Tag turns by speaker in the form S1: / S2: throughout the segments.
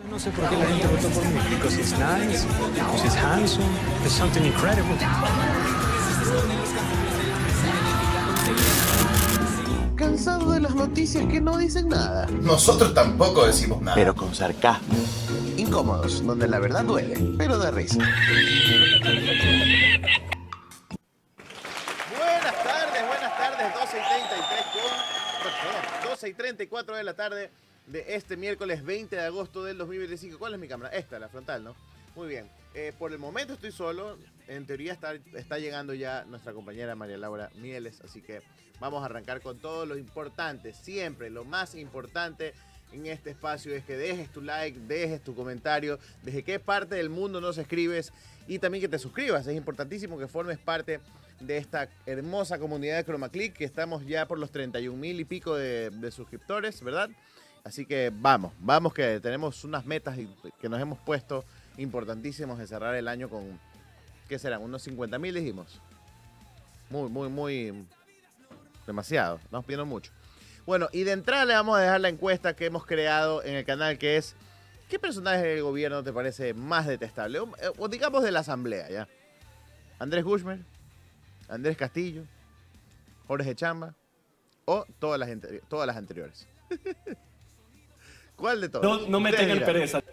S1: No sé por qué la gente votó por mí. Because he's nice, because he's handsome, there's something incredible.
S2: Cansado de las noticias que no dicen nada.
S3: Nosotros tampoco decimos nada.
S2: Pero con sarcasmo. Incómodos, donde la verdad duele, pero da risa.
S4: Buenas tardes, 12:34 de la tarde de este miércoles 20 de agosto del 2025. ¿Cuál es mi cámara? Esta, la frontal, ¿no? Muy bien. Por el momento estoy solo. En teoría está llegando ya nuestra compañera María Laura Mieles, así que vamos a arrancar con todo lo importante. Siempre lo más importante en este espacio es que dejes tu like, dejes tu comentario, desde qué parte del mundo nos escribes y también que te suscribas. Es importantísimo que formes parte de esta hermosa comunidad de ChromaClick, que estamos ya por los 31,000 y pico de suscriptores, ¿verdad? Así que vamos que tenemos unas metas que nos hemos puesto importantísimos de cerrar el año con, ¿qué serán? Unos 50,000 dijimos. Muy demasiado, nos pidieron mucho. Bueno, y de entrada le vamos a dejar la encuesta que hemos creado en el canal, que es: ¿qué personaje del gobierno te parece más detestable? O digamos de la asamblea, ¿ya? ¿Andrés Guzmán, Andrés Castillo, Jorge Chamba o todas las anteriores? ¿Cuál de todos?
S1: No me tengan pereza.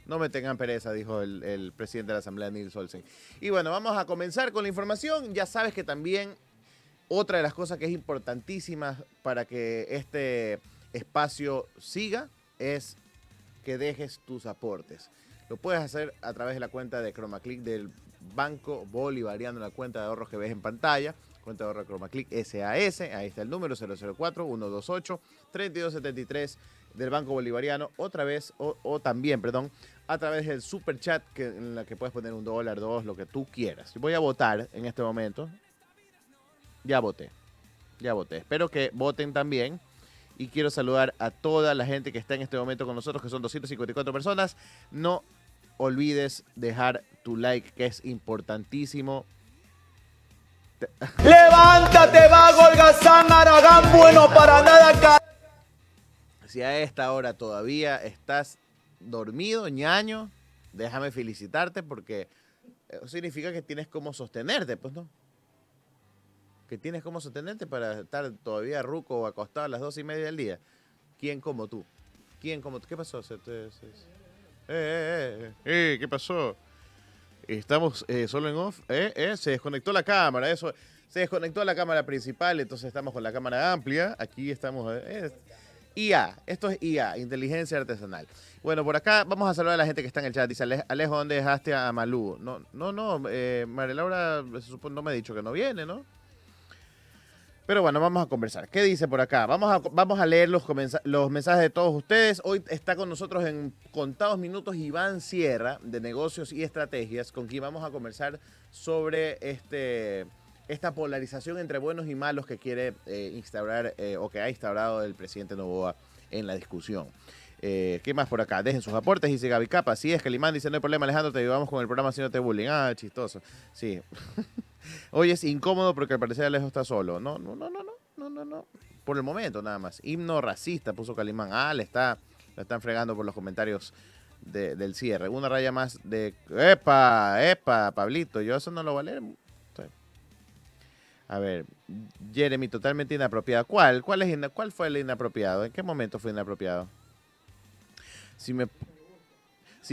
S4: No me tengan pereza, dijo el presidente de la Asamblea, Nils Olsen. Y bueno, vamos a comenzar con la información. Ya sabes que también otra de las cosas que es importantísima para que este espacio siga es que dejes tus aportes. Lo puedes hacer a través de la cuenta de ChromaClick del Banco Bolivariano, la cuenta de ahorros que ves en pantalla, cuenta de ahorro ChromaClick SAS, ahí está el número 004-128-3273 del Banco Bolivariano, o también, a través del super chat en la que puedes poner $1, $2, lo que tú quieras. Voy a votar en este momento. Ya voté. Espero que voten también. Y quiero saludar a toda la gente que está en este momento con nosotros, que son 254 personas. No olvides dejar tu like, que es importantísimo.
S5: ¡Levántate, vago, holgazán, Aragán, bueno para nada!
S4: Si a esta hora todavía estás dormido, ñaño, déjame felicitarte, porque eso significa que tienes cómo sostenerte, pues, ¿no? Que tienes cómo sostenerte para estar todavía ruco o acostado a las 2:30 del día. ¿Quién como tú? ¿Quién como tú? ¿Qué pasó? ¿Qué pasó? Estamos solo en off. Se desconectó la cámara, eso. Se desconectó la cámara principal, entonces estamos con la cámara amplia. Aquí estamos. IA, esto es IA, inteligencia artesanal. Bueno, por acá vamos a saludar a la gente que está en el chat. Dice: Alejo, ¿dónde dejaste a Malú? No, María Laura no me ha dicho que no viene, ¿no? Pero bueno, vamos a conversar. ¿Qué dice por acá? Vamos a leer los mensajes de todos ustedes. Hoy está con nosotros en contados minutos Iván Sierra, de Negocios y Estrategias, con quien vamos a conversar sobre esta polarización entre buenos y malos que quiere instaurar o que ha instaurado el presidente Noboa en la discusión. ¿Qué más por acá? Dejen sus aportes, dice Gaby Capa. Así es, Calimán dice: no hay problema, Alejandro, te ayudamos con el programa haciéndote bullying. Ah, chistoso. Sí. Hoy es incómodo porque al parecer Alejo está solo. No. Por el momento nada más. Himno racista puso Calimán. Lo están fregando por los comentarios del cierre. Una raya más de... ¡Epa, Pablito! Yo eso no lo voy a leer. A ver, Jeremy, totalmente inapropiado. ¿Cuál fue el inapropiado? ¿En qué momento fue inapropiado? Si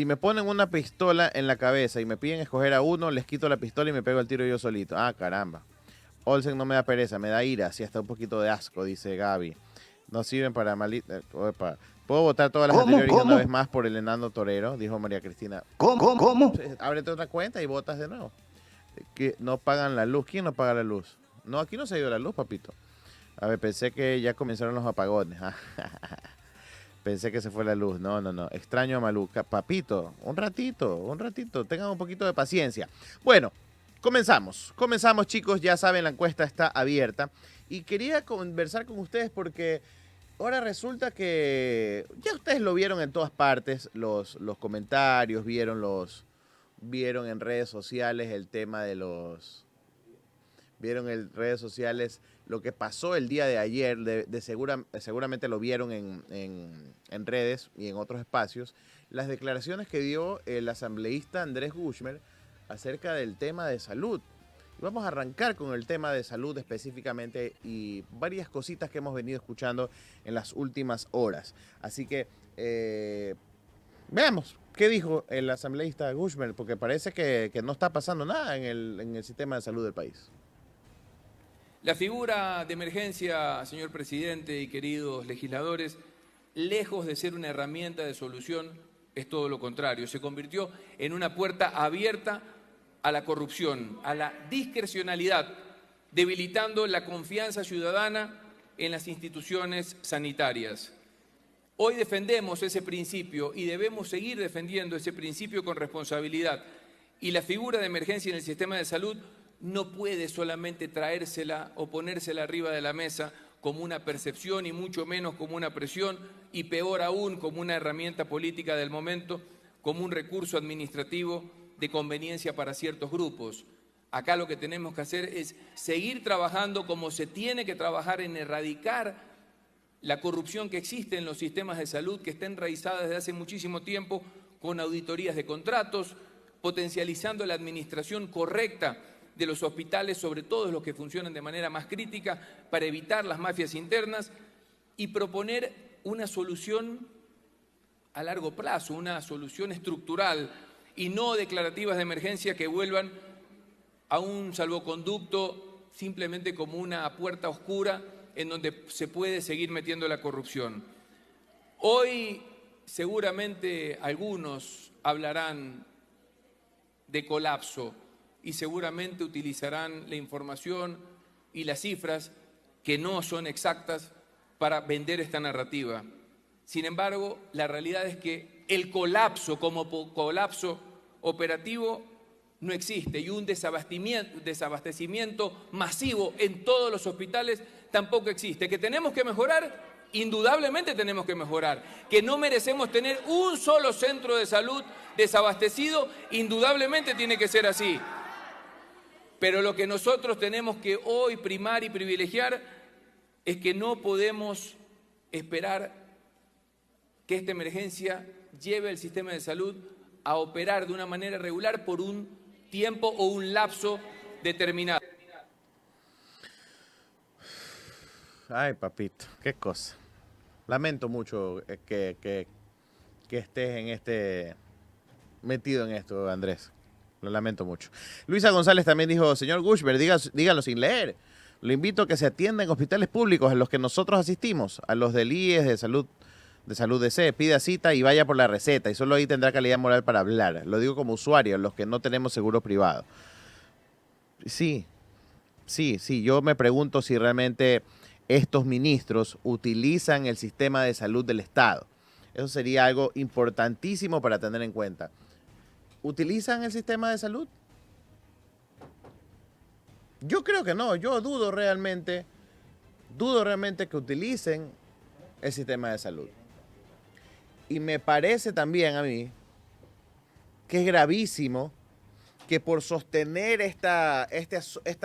S4: me ponen una pistola en la cabeza y me piden escoger a uno, les quito la pistola y me pego el tiro yo solito. Ah, caramba. Olsen no me da pereza, me da ira, sí, hasta un poquito de asco, dice Gaby. No sirven para malita. ¿Puedo votar todas las anteriores una vez más por el enano torero? Dijo María Cristina.
S5: ¿Cómo?
S4: Ábrete otra cuenta y votas de nuevo. Que no pagan la luz. ¿Quién no paga la luz? No, aquí no se ha ido la luz, papito. A ver, pensé que ya comenzaron los apagones. Pensé que se fue la luz. No. Extraño a Maluca. Papito, un ratito. Tengan un poquito de paciencia. Bueno, comenzamos, chicos. Ya saben, la encuesta está abierta. Y quería conversar con ustedes porque ahora resulta que ya ustedes lo vieron en todas partes. Los comentarios, vieron en redes sociales el tema de los... Vieron en redes sociales lo que pasó el día de ayer, seguramente lo vieron en redes y en otros espacios, las declaraciones que dio el asambleísta Andrés Guzmán acerca del tema de salud. Y vamos a arrancar con el tema de salud específicamente y varias cositas que hemos venido escuchando en las últimas horas. Así que veamos qué dijo el asambleísta Guzmán, porque parece que no está pasando nada en el sistema de salud del país.
S6: La figura de emergencia, señor presidente y queridos legisladores, lejos de ser una herramienta de solución, es todo lo contrario. Se convirtió en una puerta abierta a la corrupción, a la discrecionalidad, debilitando la confianza ciudadana en las instituciones sanitarias. Hoy defendemos ese principio y debemos seguir defendiendo ese principio con responsabilidad. Y la figura de emergencia en el sistema de salud no puede solamente traérsela o ponérsela arriba de la mesa como una percepción y mucho menos como una presión y peor aún como una herramienta política del momento, como un recurso administrativo de conveniencia para ciertos grupos. Acá lo que tenemos que hacer es seguir trabajando como se tiene que trabajar en erradicar la corrupción que existe en los sistemas de salud, que está enraizada desde hace muchísimo tiempo, con auditorías de contratos, potencializando la administración correcta de los hospitales, sobre todo los que funcionan de manera más crítica, para evitar las mafias internas y proponer una solución a largo plazo, una solución estructural y no declarativas de emergencia que vuelvan a un salvoconducto simplemente como una puerta oscura en donde se puede seguir metiendo la corrupción. Hoy seguramente algunos hablarán de colapso y seguramente utilizarán la información y las cifras que no son exactas para vender esta narrativa. Sin embargo, la realidad es que el colapso como colapso operativo no existe y un desabastecimiento masivo en todos los hospitales tampoco existe. ¿Que tenemos que mejorar? Indudablemente tenemos que mejorar. ¿Que no merecemos tener un solo centro de salud desabastecido? Indudablemente tiene que ser así. Pero lo que nosotros tenemos que hoy primar y privilegiar es que no podemos esperar que esta emergencia lleve al sistema de salud a operar de una manera regular por un tiempo o un lapso determinado.
S4: Ay, papito, qué cosa. Lamento mucho que estés metido en esto, Andrés. Lo lamento mucho. Luisa González también dijo, señor Guzmán, dígalo sin leer. Lo invito a que se atienda en hospitales públicos a los que nosotros asistimos, a los del IES, de Salud DC, pida cita y vaya por la receta y solo ahí tendrá calidad moral para hablar. Lo digo como usuario, los que no tenemos seguro privado. Sí, yo me pregunto si realmente estos ministros utilizan el sistema de salud del Estado. Eso sería algo importantísimo para tener en cuenta. ¿Utilizan el sistema de salud? Yo creo que no. Yo dudo realmente que utilicen el sistema de salud. Y me parece también a mí que es gravísimo que por sostener esta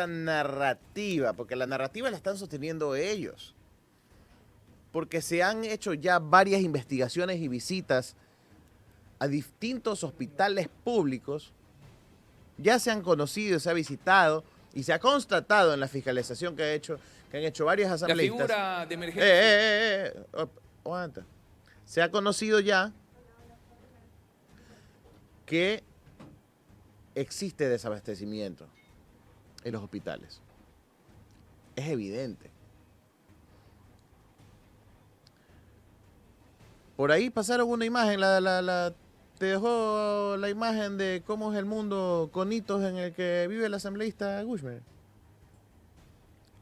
S4: narrativa, porque la narrativa la están sosteniendo ellos, porque se han hecho ya varias investigaciones y visitas a distintos hospitales públicos, ya se han conocido, se ha visitado y se ha constatado en la fiscalización que han hecho varias asambleístas.
S6: La figura de emergencia.
S4: Aguanta. Se ha conocido ya que existe desabastecimiento en los hospitales. Es evidente. Por ahí pasaron una imagen, te dejó la imagen de cómo es el mundo con hitos en el que vive el asambleísta Guzmán.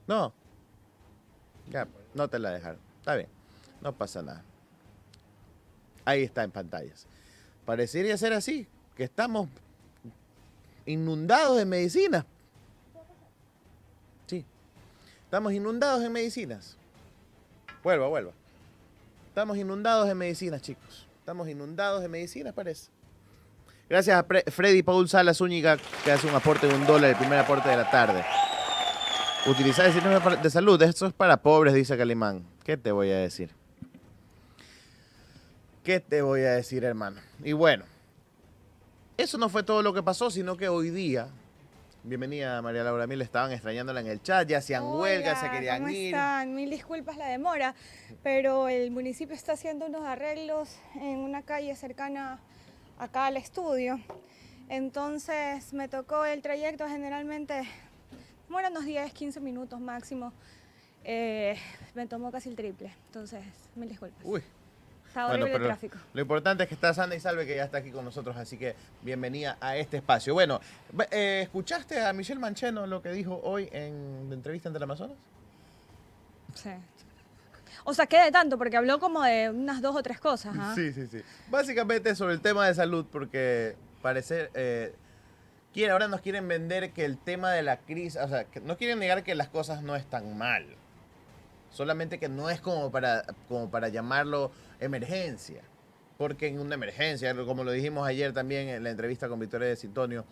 S4: No. Ya, no te la dejaron. Está bien, no pasa nada. Ahí está en pantallas. Parecería ser así, que estamos inundados de medicinas. Sí, estamos inundados en medicinas. Vuelva. Estamos inundados en medicinas, chicos. Estamos inundados en medicinas, parece. Gracias a Freddy Paul Salas Zúñiga, que hace un aporte de $1, el primer aporte de la tarde. Utilizar el sistema de salud, esto es para pobres, dice Calimán. ¿Qué te voy a decir? ¿Qué te voy a decir, hermano? Y bueno, eso no fue todo lo que pasó, sino que hoy día, bienvenida María Laura, Mil, estaban extrañándola en el chat, ya hacían huelga, se querían
S7: ¿cómo
S4: ir.
S7: están? Mil disculpas la demora, pero el municipio está haciendo unos arreglos en una calle cercana acá al estudio. Entonces me tocó el trayecto, generalmente demora unos 10, 15 minutos máximo. Me tomó casi el triple, entonces mil disculpas.
S4: Uy.
S7: Está horrible
S4: Bueno,
S7: el tráfico.
S4: lo importante es que está sana y salve, que ya está aquí con nosotros, así que bienvenida a este espacio. Bueno, ¿escuchaste a Michelle Mancheno lo que dijo hoy en la entrevista en Teleamazonas?
S7: Sí. O sea, ¿qué de tanto? Porque habló como de unas 2 o 3 cosas. ¿Ah?
S4: Sí. Básicamente sobre el tema de salud, porque parece... ahora nos quieren vender que el tema de la crisis, o sea, que no quieren negar que las cosas no están mal, solamente que no es como para llamarlo emergencia, porque en una emergencia, como lo dijimos ayer también en la entrevista con Victoria de Sintonio,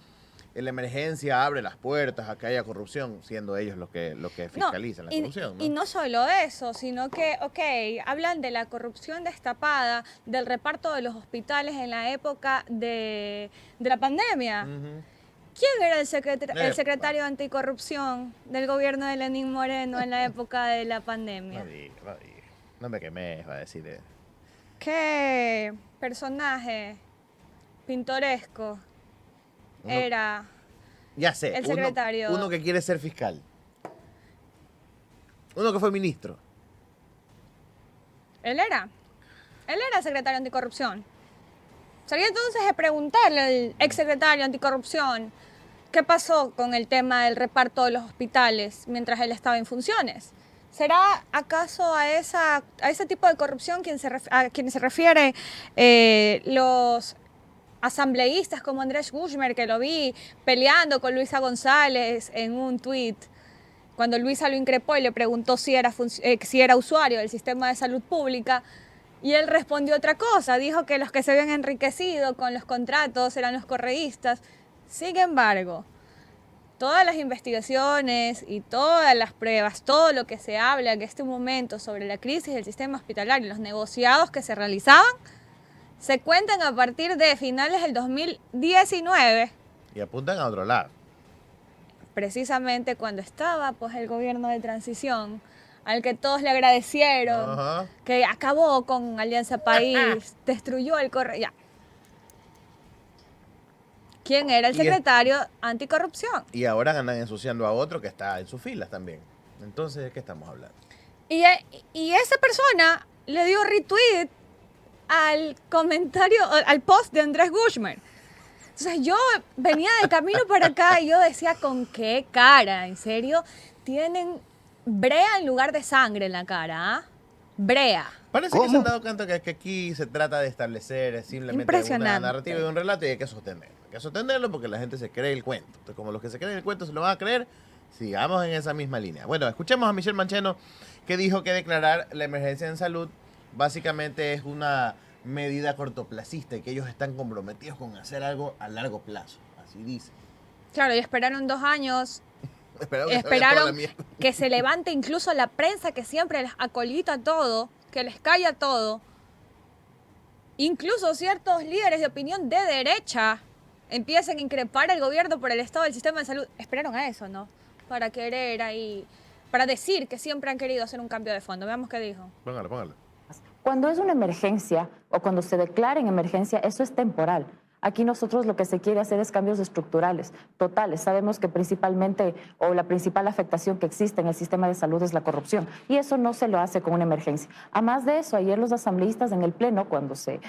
S4: en la emergencia abre las puertas a que haya corrupción, siendo ellos los que fiscalizan la corrupción. ¿No?
S7: Y no solo eso, sino que, hablan de la corrupción destapada, del reparto de los hospitales en la época de la pandemia.
S4: Uh-huh.
S7: ¿Quién era el secretario anticorrupción del gobierno de Lenín Moreno en la época de la pandemia?
S4: No diga. No me quemes, va a decir.
S7: ¿Qué personaje pintoresco era
S4: ya sé,
S7: el secretario?
S4: Uno que quiere ser fiscal. Uno que fue ministro.
S7: Él era secretario anticorrupción. Sería entonces de preguntarle al exsecretario anticorrupción qué pasó con el tema del reparto de los hospitales mientras él estaba en funciones. ¿Será acaso a ese tipo de corrupción a quien se refiere los asambleístas como Andrés Guzmán, que lo vi peleando con Luisa González en un tuit, cuando Luisa lo increpó y le preguntó si era usuario del sistema de salud pública? Y él respondió otra cosa, dijo que los que se habían enriquecido con los contratos eran los correístas. Sin embargo, todas las investigaciones y todas las pruebas, todo lo que se habla en este momento sobre la crisis del sistema hospitalario y los negociados que se realizaban, se cuentan a partir de finales del 2019.
S4: Y apuntan a otro lado.
S7: Precisamente cuando estaba pues, el gobierno de transición, al que todos le agradecieron,
S4: Ajá.
S7: que acabó con Alianza País, destruyó el ya. ¿Quién era el secretario anticorrupción?
S4: Y ahora andan ensuciando a otro que está en sus filas también. Entonces, ¿de qué estamos hablando?
S7: Y esa persona le dio retweet al comentario, al post de Andrés Guzmán. Entonces yo venía de camino para acá y yo decía, ¿con qué cara? ¿En serio? Tienen brea en lugar de sangre en la cara, ¿ah? Brea.
S4: Parece que se han dado cuenta que aquí se trata de establecer simplemente una narrativa y un relato y hay que sostenerlo. Hay que sostenerlo porque la gente se cree el cuento. Entonces, como los que se creen el cuento se lo van a creer, sigamos en esa misma línea. Bueno, escuchemos a Michelle Mancheno, que dijo que declarar la emergencia en salud básicamente es una medida cortoplacista y que ellos están comprometidos con hacer algo a largo plazo. Así dice.
S7: Claro, y esperaron 2 años.
S4: Esperaron
S7: que se levante incluso la prensa que siempre les acolita todo, que les calla todo. Incluso ciertos líderes de opinión de derecha empiecen a increpar al gobierno por el estado del sistema de salud. Esperaron a eso, ¿no? Para querer ahí, para decir que siempre han querido hacer un cambio de fondo. Veamos qué dijo.
S4: Póngalo.
S8: Cuando es una emergencia o cuando se declara en emergencia, eso es temporal. Aquí nosotros lo que se quiere hacer es cambios estructurales, totales. Sabemos que principalmente o la principal afectación que existe en el sistema de salud es la corrupción y eso no se lo hace con una emergencia. Además de eso, ayer los asambleístas en el Pleno, cuando se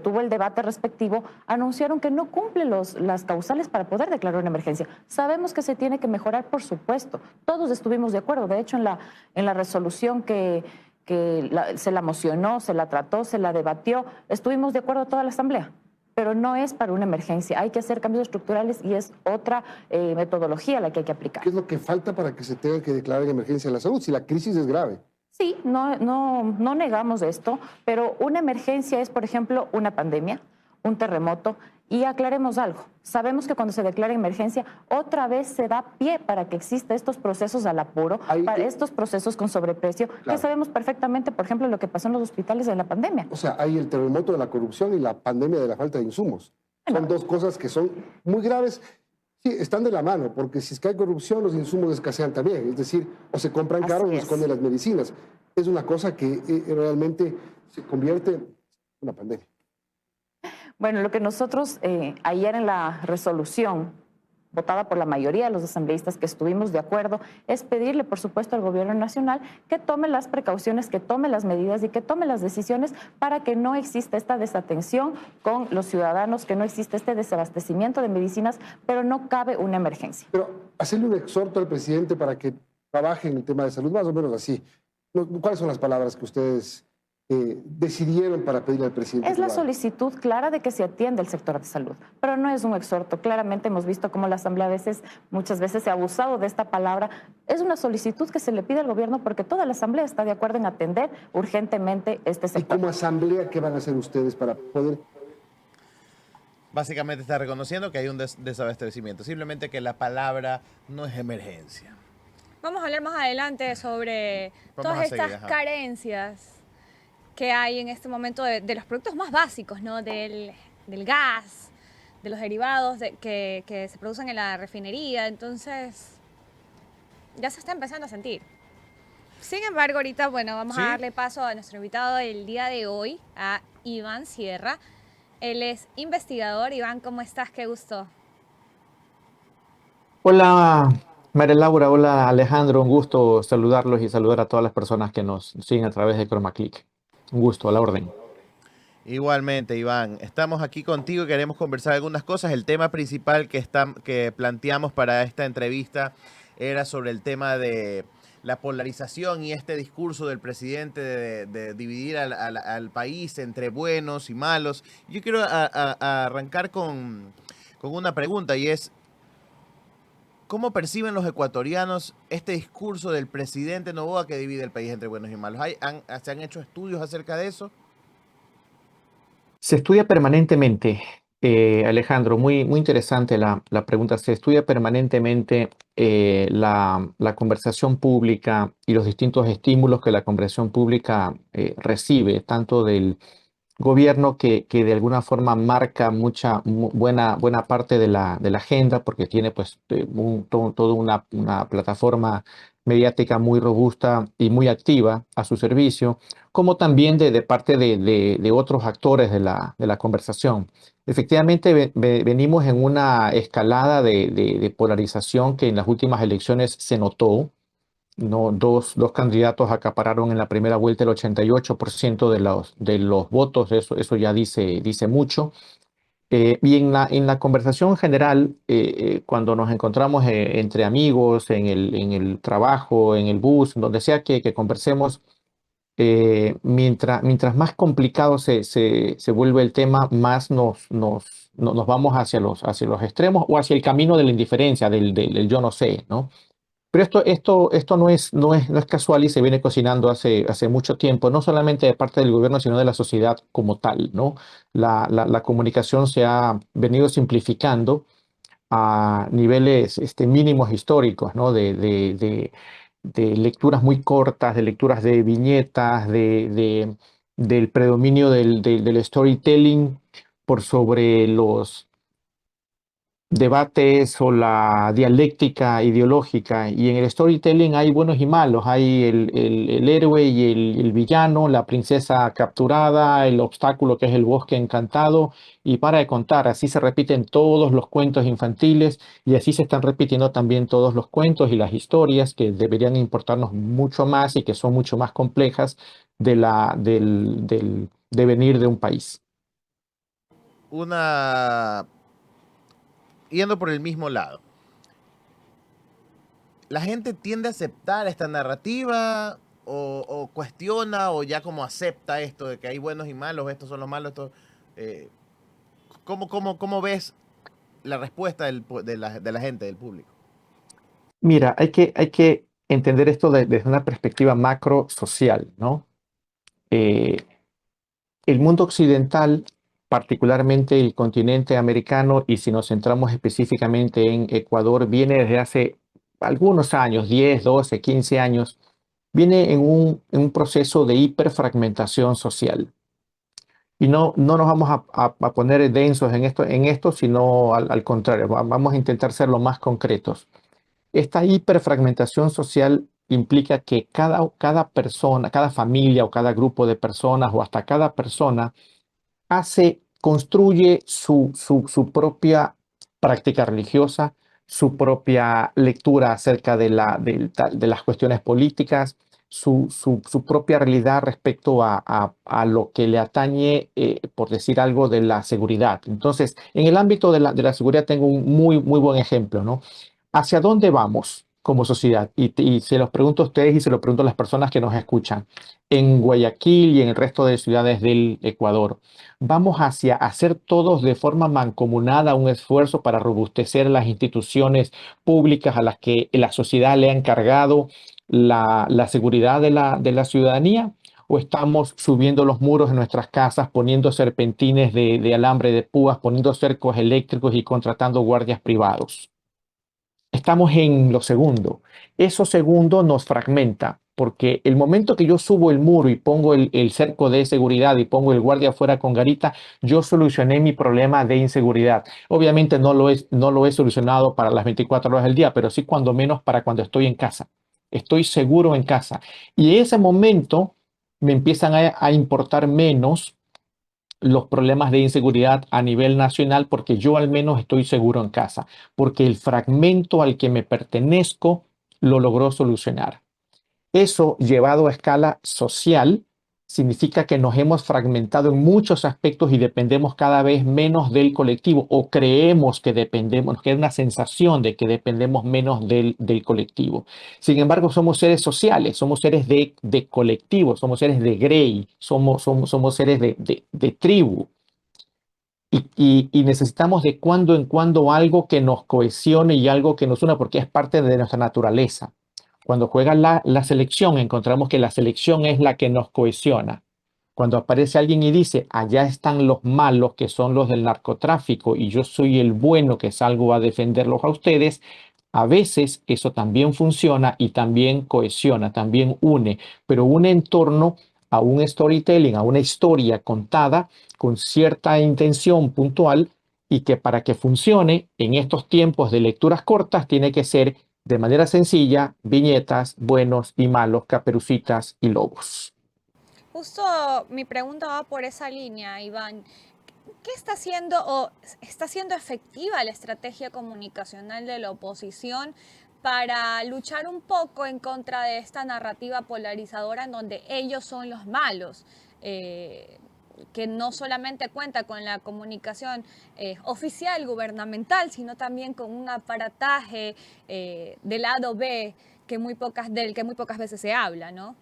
S8: tuvo el debate respectivo, anunciaron que no cumplen las causales para poder declarar una emergencia. Sabemos que se tiene que mejorar, por supuesto. Todos estuvimos de acuerdo. De hecho, en la resolución que se la mocionó, se la trató, se la debatió, estuvimos de acuerdo toda la Asamblea. Pero no es para una emergencia. Hay que hacer cambios estructurales y es otra metodología la que hay que aplicar.
S9: ¿Qué es lo que falta para que se tenga que declarar en emergencia la salud si la crisis es grave?
S8: Sí, no negamos esto, pero una emergencia es, por ejemplo, una pandemia. un terremoto. Y aclaremos algo, sabemos que cuando se declara emergencia, otra vez se da pie para que exista estos procesos al apuro, para estos procesos con sobreprecio, que sabemos perfectamente, por ejemplo, lo que pasó en los hospitales en la pandemia.
S9: O sea, hay el terremoto de la corrupción y la pandemia de la falta de insumos. Son dos cosas que son muy graves. Sí, están de la mano, porque si es que hay corrupción, los insumos escasean también. Es decir, o se compran caros o se esconden las medicinas. Es una cosa que realmente se convierte en una pandemia.
S8: Bueno, lo que nosotros ayer en la resolución votada por la mayoría de los asambleístas que estuvimos de acuerdo es pedirle, por supuesto, al gobierno nacional que tome las precauciones, que tome las medidas y que tome las decisiones para que no exista esta desatención con los ciudadanos, que no exista este desabastecimiento de medicinas, pero no cabe una emergencia.
S9: Pero hacerle un exhorto al presidente para que trabaje en el tema de salud, más o menos así. ¿Cuáles son las palabras que ustedes decidieron para pedirle al presidente?
S8: Es la solicitud clara de que se atienda el sector de salud, pero no es un exhorto. Claramente hemos visto cómo la Asamblea muchas veces se ha abusado de esta palabra. Es una solicitud que se le pide al gobierno porque toda la Asamblea está de acuerdo en atender urgentemente este sector.
S9: ¿Y como Asamblea qué van a hacer ustedes para poder...?
S4: Básicamente está reconociendo que hay un desabastecimiento, simplemente que la palabra no es emergencia.
S7: Vamos a hablar más adelante sobre todas estas carencias que hay en este momento de los productos más básicos, ¿no? Del gas, de los derivados que se producen en la refinería. Entonces, ya se está empezando a sentir. Sin embargo, ahorita, bueno, vamos a darle paso a nuestro invitado del día de hoy, a Iván Sierra. Él es investigador. Iván, ¿cómo estás? Qué gusto.
S10: Hola, María Laura. Hola, Alejandro. Un gusto saludarlos y saludar a todas las personas que nos siguen a través de ChromaClick. Un gusto, a la orden.
S4: Igualmente, Iván. Estamos aquí contigo y queremos conversar algunas cosas. El tema principal que planteamos para esta entrevista era sobre el tema de la polarización y este discurso del presidente de dividir al país entre buenos y malos. Yo quiero arrancar con una pregunta, y es: ¿cómo perciben los ecuatorianos este discurso del presidente Noboa que divide el país entre buenos y malos? ¿Se han hecho estudios acerca de eso?
S10: Se estudia permanentemente, Alejandro, muy interesante la pregunta. Se estudia permanentemente la conversación pública y los distintos estímulos que la conversación pública recibe, tanto del gobierno que de alguna forma marca buena parte de la agenda, porque tiene pues toda una plataforma mediática muy robusta y muy activa a su servicio, como también de parte de otros actores de la conversación. Efectivamente, venimos en una escalada de polarización que en las últimas elecciones se notó. No, dos candidatos acapararon en la primera vuelta el 88% de los votos. Eso ya dice mucho. Y en la conversación general, cuando nos encontramos entre amigos, en el trabajo, en el bus, donde sea que conversemos, mientras más complicado se vuelve el tema, más nos vamos hacia los extremos o hacia el camino de la indiferencia, del yo no sé, ¿no? Pero esto no es casual y se viene cocinando hace mucho tiempo, no solamente de parte del gobierno, sino de la sociedad como tal, ¿no? La comunicación se ha venido simplificando a niveles mínimos históricos, ¿no? De lecturas muy cortas, de lecturas de viñetas, del predominio del storytelling por sobre los debates o la dialéctica ideológica. Y en el storytelling hay buenos y malos, hay el héroe y el villano, la princesa capturada, el obstáculo que es el bosque encantado, y para de contar. Así se repiten todos los cuentos infantiles y así se están repitiendo también todos los cuentos y las historias que deberían importarnos mucho más y que son mucho más complejas del devenir de un país.
S4: Yendo por el mismo lado, ¿la gente tiende a aceptar esta narrativa o cuestiona o ya como acepta esto de que hay buenos y malos, estos son los malos? ¿Cómo ves la respuesta de la gente, del público?
S10: Mira, hay que entender esto desde una perspectiva macro social, ¿no? El mundo occidental particularmente el continente americano, y si nos centramos específicamente en Ecuador, viene desde hace algunos años, 10, 12, 15 años, viene en un proceso de hiperfragmentación social. Y no nos vamos a poner densos en esto, sino al contrario, vamos a intentar ser lo más concretos. Esta hiperfragmentación social implica que cada persona, cada familia o cada grupo de personas o hasta cada persona construye su propia práctica religiosa, su propia lectura acerca de las cuestiones políticas, su propia realidad respecto a lo que le atañe, por decir algo, de la seguridad. Entonces, en el ámbito de la seguridad tengo un muy buen ejemplo, ¿no? ¿Hacia dónde vamos como sociedad? Y se los pregunto a ustedes y se los pregunto a las personas que nos escuchan. En Guayaquil y en el resto de ciudades del Ecuador, ¿vamos hacia hacer todos de forma mancomunada un esfuerzo para robustecer las instituciones públicas a las que la sociedad le ha encargado la seguridad de la ciudadanía? ¿O estamos subiendo los muros de nuestras casas, poniendo serpentines de alambre de púas, poniendo cercos eléctricos y contratando guardias privados? Estamos en lo segundo. Eso segundo nos fragmenta, porque el momento que yo subo el muro y pongo el cerco de seguridad y pongo el guardia afuera con garita, yo solucioné mi problema de inseguridad. Obviamente no lo he solucionado para las 24 horas del día, pero sí cuando menos para cuando estoy en casa. Estoy seguro en casa. Y en ese momento me empiezan a importar menos los problemas de inseguridad a nivel nacional, porque yo al menos estoy seguro en casa, porque el fragmento al que me pertenezco lo logró solucionar. Eso, llevado a escala social, significa que nos hemos fragmentado en muchos aspectos y dependemos cada vez menos del colectivo, o creemos que dependemos, nos queda una sensación de que dependemos menos del colectivo. Sin embargo, somos seres sociales, somos seres de colectivo, somos seres de grey, somos seres de tribu. Y necesitamos de cuando en cuando algo que nos cohesione y algo que nos una, porque es parte de nuestra naturaleza. Cuando juega la selección, encontramos que la selección es la que nos cohesiona. Cuando aparece alguien y dice, allá están los malos, que son los del narcotráfico, y yo soy el bueno que salgo a defenderlos a ustedes, a veces eso también funciona y también cohesiona, también une, pero une en torno a un storytelling, a una historia contada con cierta intención puntual, y que para que funcione en estos tiempos de lecturas cortas tiene que ser de manera sencilla: viñetas, buenos y malos, caperucitas y lobos.
S7: Justo mi pregunta va por esa línea, Iván. ¿Qué está haciendo o está siendo efectiva la estrategia comunicacional de la oposición para luchar un poco en contra de esta narrativa polarizadora en donde ellos son los malos? Que no solamente cuenta con la comunicación oficial, gubernamental, sino también con un aparataje del lado B del que muy pocas veces se habla, ¿no?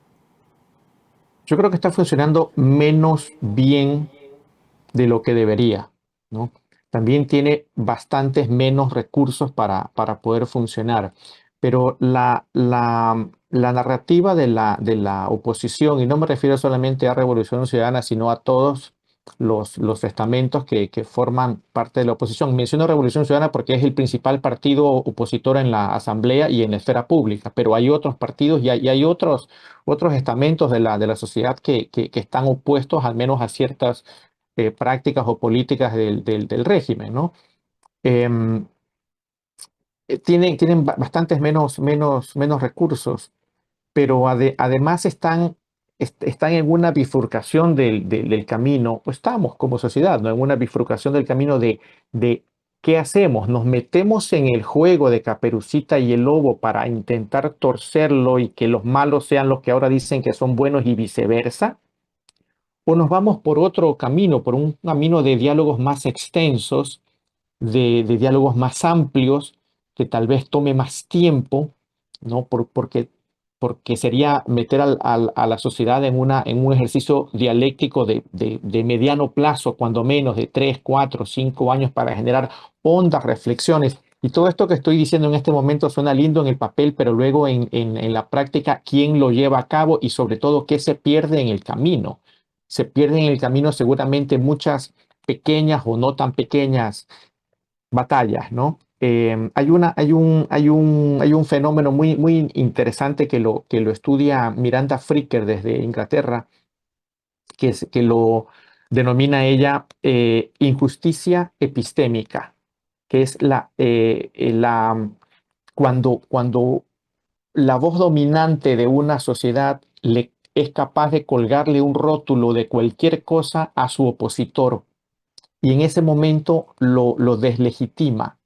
S10: Yo creo que está funcionando menos bien de lo que debería, ¿no? También tiene bastantes menos recursos para poder funcionar. Pero la narrativa de la oposición, y no me refiero solamente a Revolución Ciudadana, sino a todos los estamentos que forman parte de la oposición. Menciono Revolución Ciudadana porque es el principal partido opositor en la Asamblea y en la esfera pública, pero hay otros partidos y hay otros estamentos de la sociedad que están opuestos al menos a ciertas prácticas o políticas del régimen, ¿no? Tienen bastantes menos recursos, pero además están en una bifurcación del camino, o estamos como sociedad, ¿no? En una bifurcación del camino de ¿qué hacemos? ¿Nos metemos en el juego de Caperucita y el Lobo para intentar torcerlo y que los malos sean los que ahora dicen que son buenos y viceversa? ¿O nos vamos por otro camino, por un camino de diálogos más extensos, de diálogos más amplios, que tal vez tome más tiempo, ¿no? Porque sería meter a la sociedad en un ejercicio dialéctico de mediano plazo, cuando menos de 3, 4, 5 años, para generar hondas reflexiones. Y todo esto que estoy diciendo en este momento suena lindo en el papel, pero luego en la práctica, ¿quién lo lleva a cabo? Y sobre todo, ¿qué se pierde en el camino? Se pierden en el camino seguramente muchas pequeñas o no tan pequeñas batallas, ¿no? Hay un fenómeno muy interesante que lo estudia Miranda Fricker desde Inglaterra, que lo denomina ella injusticia epistémica, que es cuando la voz dominante de una sociedad es capaz de colgarle un rótulo de cualquier cosa a su opositor y en ese momento lo deslegitima,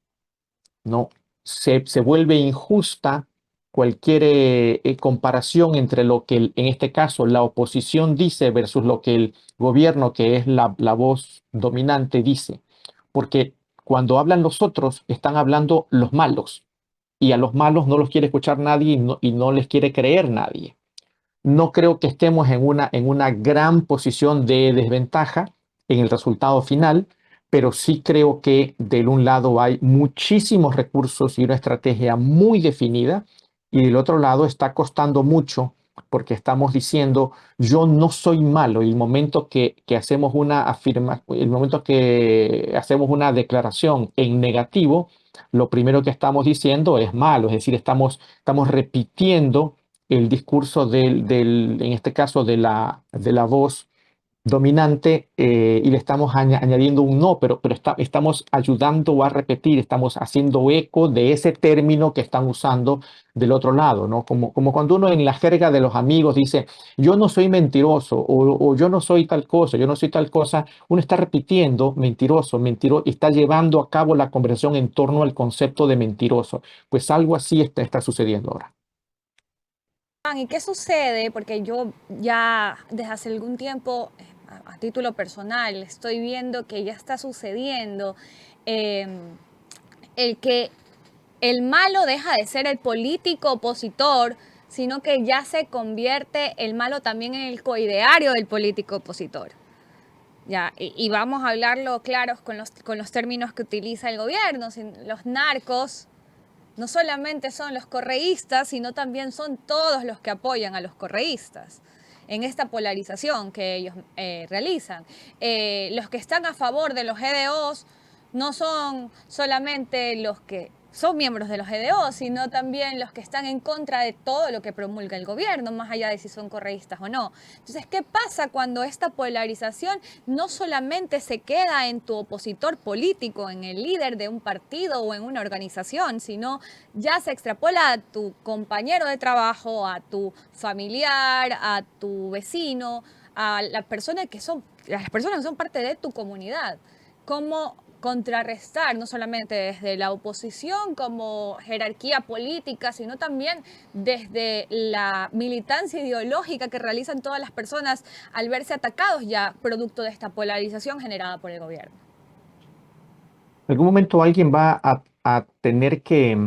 S10: ¿no? Se vuelve injusta cualquier comparación entre lo que, en este caso, la oposición dice versus lo que el gobierno, que es la voz dominante, dice. Porque cuando hablan los otros, están hablando los malos. Y a los malos no los quiere escuchar nadie y no les quiere creer nadie. No creo que estemos en una gran posición de desventaja en el resultado final, pero sí creo que del un lado hay muchísimos recursos y una estrategia muy definida, y del otro lado está costando mucho porque estamos diciendo yo no soy malo, y el momento que hacemos el momento que hacemos una declaración en negativo, lo primero que estamos diciendo es malo, es decir, estamos repitiendo el discurso en este caso, de la voz dominante, y le estamos añadiendo un no, pero estamos ayudando a repetir, estamos haciendo eco de ese término que están usando del otro lado, ¿no? Como cuando uno en la jerga de los amigos dice, yo no soy mentiroso, o yo no soy tal cosa, yo no soy tal cosa, uno está repitiendo mentiroso, y está llevando a cabo la conversación en torno al concepto de mentiroso. Pues algo así está sucediendo ahora.
S7: ¿Y qué sucede? Porque yo ya desde hace algún tiempo, a título personal, estoy viendo que ya está sucediendo el que el malo deja de ser el político opositor, sino que ya se convierte el malo también en el coideario del político opositor. Ya, y vamos a hablarlo claros con los términos que utiliza el gobierno. Los narcos no solamente son los correístas, sino también son todos los que apoyan a los correístas en esta polarización que ellos realizan. Los que están a favor de los GDOs no son solamente los que son miembros de los GDO, sino también los que están en contra de todo lo que promulga el gobierno, más allá de si son correístas o no. Entonces, ¿qué pasa cuando esta polarización no solamente se queda en tu opositor político, en el líder de un partido o en una organización, sino ya se extrapola a tu compañero de trabajo, a tu familiar, a tu vecino, a las personas que son parte de tu comunidad? ¿Cómo contrarrestar, no solamente desde la oposición como jerarquía política, sino también desde la militancia ideológica que realizan todas las personas al verse atacados ya producto de esta polarización generada por el gobierno?
S10: En algún momento alguien va a tener que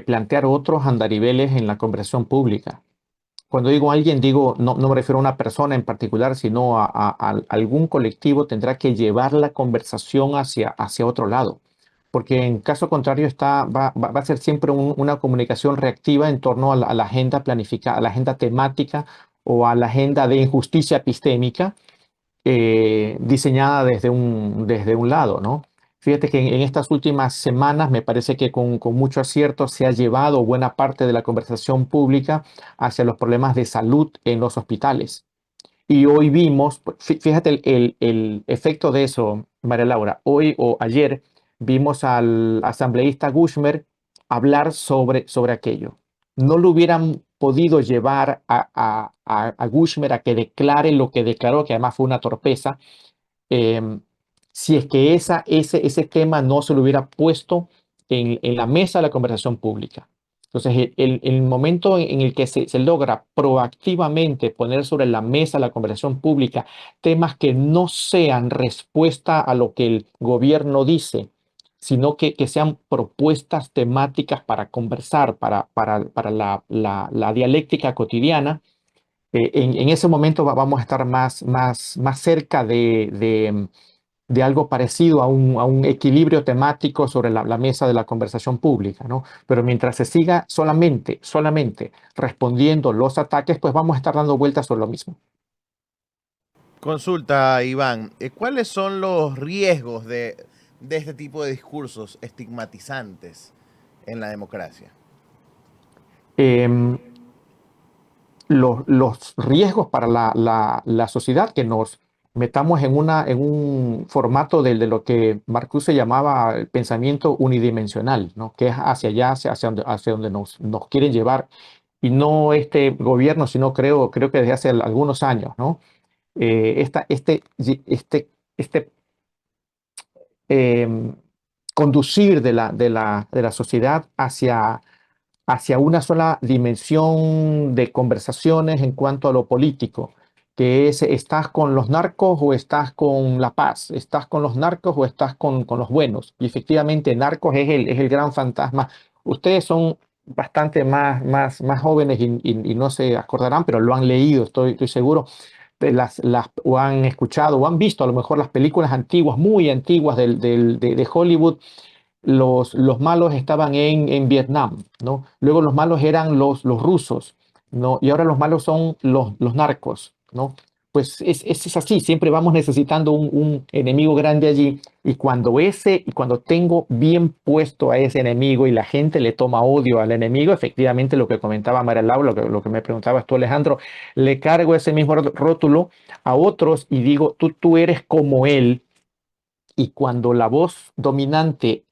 S10: plantear otros andariveles en la conversación pública. Cuando digo alguien, no me refiero a una persona en particular, sino a algún colectivo tendrá que llevar la conversación hacia otro lado. Porque en caso contrario va a ser siempre una comunicación reactiva en torno a la agenda planificada, a la agenda temática o a la agenda de injusticia epistémica diseñada desde un lado, ¿no? Fíjate que en estas últimas semanas me parece que con mucho acierto se ha llevado buena parte de la conversación pública hacia los problemas de salud en los hospitales. Y hoy vimos, fíjate el efecto de eso, María Laura. Hoy o ayer vimos al asambleísta Gushmer hablar sobre aquello. No lo hubieran podido llevar a Gushmer a que declare lo que declaró, que además fue una torpeza, si es que ese tema no se lo hubiera puesto en la mesa de la conversación pública. Entonces, el momento en el que se logra proactivamente poner sobre la mesa de la conversación pública temas que no sean respuesta a lo que el gobierno dice, sino que sean propuestas temáticas para conversar, para la dialéctica cotidiana, en ese momento vamos a estar más cerca de algo parecido a un equilibrio temático sobre la mesa de la conversación pública, ¿no? Pero mientras se siga solamente respondiendo los ataques, pues vamos a estar dando vueltas sobre lo mismo.
S4: Consulta, Iván, ¿cuáles son los riesgos de este tipo de discursos estigmatizantes en la democracia?
S10: Em, los riesgos para la sociedad, que nos metamos en un formato de lo que Marcuse llamaba el pensamiento unidimensional, ¿no? Que es hacia allá, hacia donde nos quieren llevar, y no este gobierno, sino creo que desde hace algunos años, ¿no? Este em, conducir de la sociedad hacia una sola dimensión de conversaciones en cuanto a lo político, que es, ¿estás con los narcos o estás con la paz? ¿Estás con los narcos o estás con los buenos? Y efectivamente, narcos es el gran fantasma. Ustedes son bastante más jóvenes y no se acordarán, pero lo han leído, estoy seguro, o han escuchado o han visto a lo mejor las películas antiguas, muy antiguas de Hollywood. Los malos estaban en Vietnam, ¿no? Luego los malos eran los rusos, ¿no? Y ahora los malos son los narcos, ¿no? Pues es así, siempre vamos necesitando un enemigo grande allí, y cuando tengo bien puesto a ese enemigo y la gente le toma odio al enemigo, efectivamente lo que comentaba María Laura, lo que me preguntabas tú, Alejandro, le cargo ese mismo rótulo a otros y digo, tú eres como él. Y cuando la voz dominante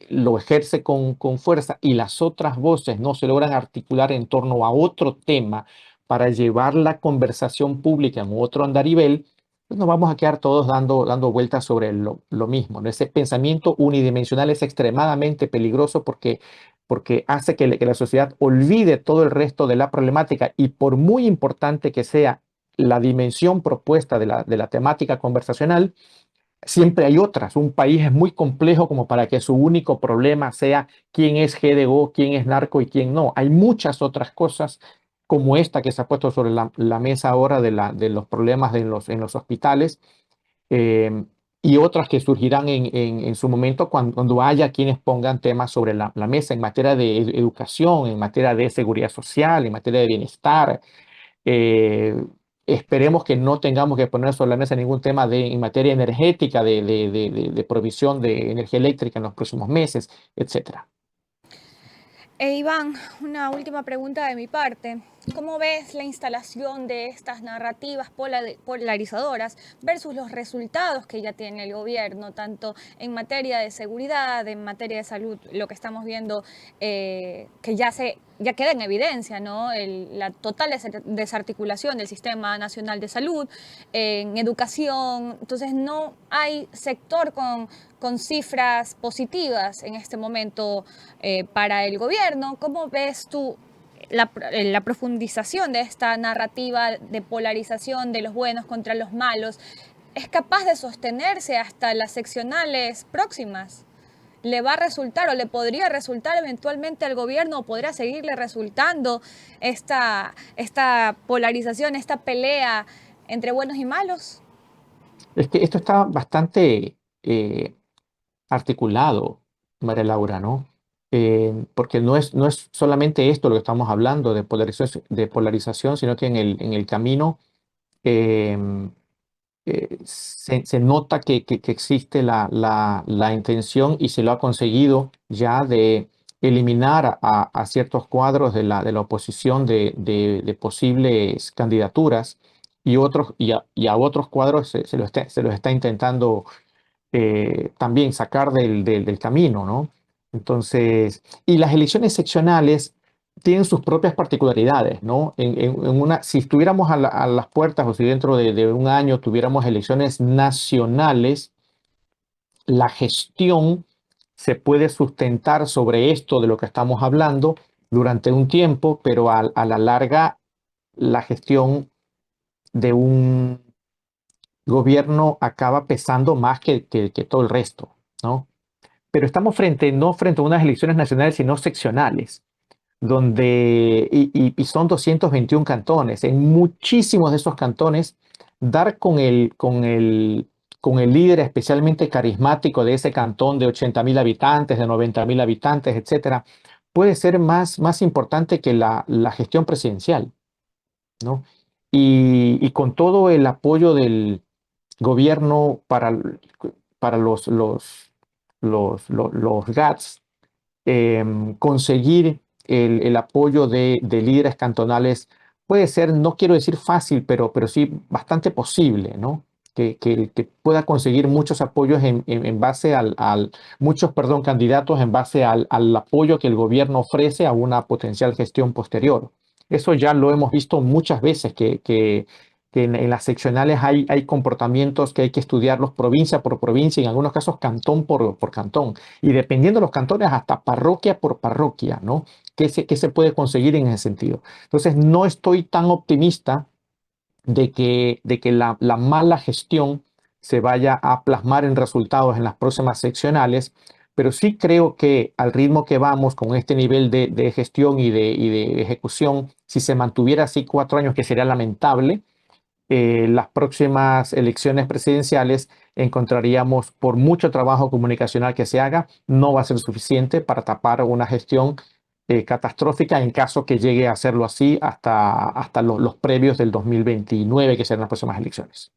S10: lo ejerce con fuerza y las otras voces no se logran articular en torno a otro tema para llevar la conversación pública en otro andarivel, pues nos vamos a quedar todos dando vueltas sobre lo mismo, ¿no? Ese pensamiento unidimensional es extremadamente peligroso porque hace que la sociedad olvide todo el resto de la problemática, y por muy importante que sea la dimensión propuesta de la temática conversacional, siempre hay otras. Un país es muy complejo como para que su único problema sea quién es GDO, quién es narco y quién no. Hay muchas otras cosas como esta que se ha puesto sobre la mesa ahora de los problemas en los hospitales, eh, y otras que surgirán en su momento cuando haya quienes pongan temas sobre la mesa en materia de educación, en materia de seguridad social, en materia de bienestar. eh, Esperemos que no tengamos que poner sobre la mesa ningún tema en materia energética, de provisión de energía eléctrica en los próximos meses, etcétera.
S7: Iván, una última pregunta de mi parte. ¿Cómo ves la instalación de estas narrativas polarizadoras versus los resultados que ya tiene el gobierno, tanto en materia de seguridad, en materia de salud, lo que estamos viendo que ya queda en evidencia, ¿no? La total desarticulación del Sistema Nacional de Salud, en educación? Entonces no hay sector con cifras positivas en este momento para el gobierno. ¿Cómo ves tú la profundización de esta narrativa de polarización de los buenos contra los malos? ¿Es capaz de sostenerse hasta las seccionales próximas? ¿Le va a resultar o le podría resultar eventualmente al gobierno, o podría seguirle resultando esta polarización, esta pelea entre buenos y malos?
S10: Es que esto está bastante articulado, María Laura, ¿no? Porque no es solamente esto lo que estamos hablando de polarización, sino que en el camino eh, se nota que existe la intención, y se lo ha conseguido ya, de eliminar a ciertos cuadros de la oposición de posibles candidaturas, y a otros cuadros se los está intentando también sacar del camino, ¿no? Entonces, y las elecciones seccionales tienen sus propias particularidades, ¿no? Si estuviéramos a las puertas, o si dentro de un año tuviéramos elecciones nacionales, la gestión se puede sustentar sobre esto de lo que estamos hablando durante un tiempo, pero a la larga la gestión de un gobierno acaba pesando más que todo el resto, ¿no? Pero estamos no frente a unas elecciones nacionales, sino seccionales, y son 221 cantones. En muchísimos de esos cantones, dar con el líder especialmente carismático de ese cantón de 80.000 habitantes, de 90.000 habitantes, etcétera, puede ser más importante que la gestión presidencial, ¿no? y con todo el apoyo del gobierno para los GATS, conseguir el apoyo de líderes cantonales puede ser, no quiero decir fácil, pero sí bastante posible, ¿no? Que pueda conseguir muchos apoyos en base muchos, perdón, candidatos en base al apoyo que el gobierno ofrece a una potencial gestión posterior. Eso ya lo hemos visto muchas veces, que en las seccionales hay comportamientos que hay que estudiarlos provincia por provincia, y en algunos casos cantón por cantón, y dependiendo de los cantones hasta parroquia por parroquia, ¿no? ¿Qué se puede conseguir en ese sentido? Entonces, no estoy tan optimista de que la mala gestión se vaya a plasmar en resultados en las próximas seccionales, pero sí creo que al ritmo que vamos con este nivel de gestión y de ejecución, si se mantuviera así 4 años, que sería lamentable, las próximas elecciones presidenciales encontraríamos, por mucho trabajo comunicacional que se haga, no va a ser suficiente para tapar una gestión catastrófica en caso que llegue a hacerlo así hasta los previos del 2029, que serán las próximas elecciones.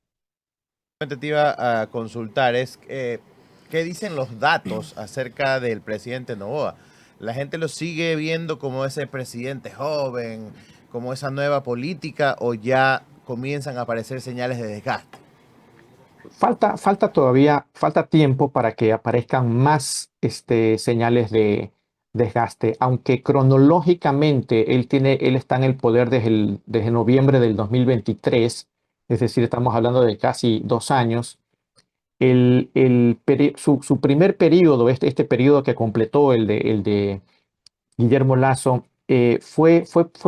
S4: Te iba a consultar, ¿qué dicen los datos acerca del presidente Noboa? ¿La gente lo sigue viendo como ese presidente joven, como esa nueva política, o ya comienzan a aparecer señales de desgaste?
S10: Falta tiempo para que aparezcan más señales de desgaste, aunque cronológicamente él está en el poder desde noviembre del 2023, es decir, estamos hablando de casi 2 años. Su primer periodo, este periodo que completó, el de Guillermo Lasso, fue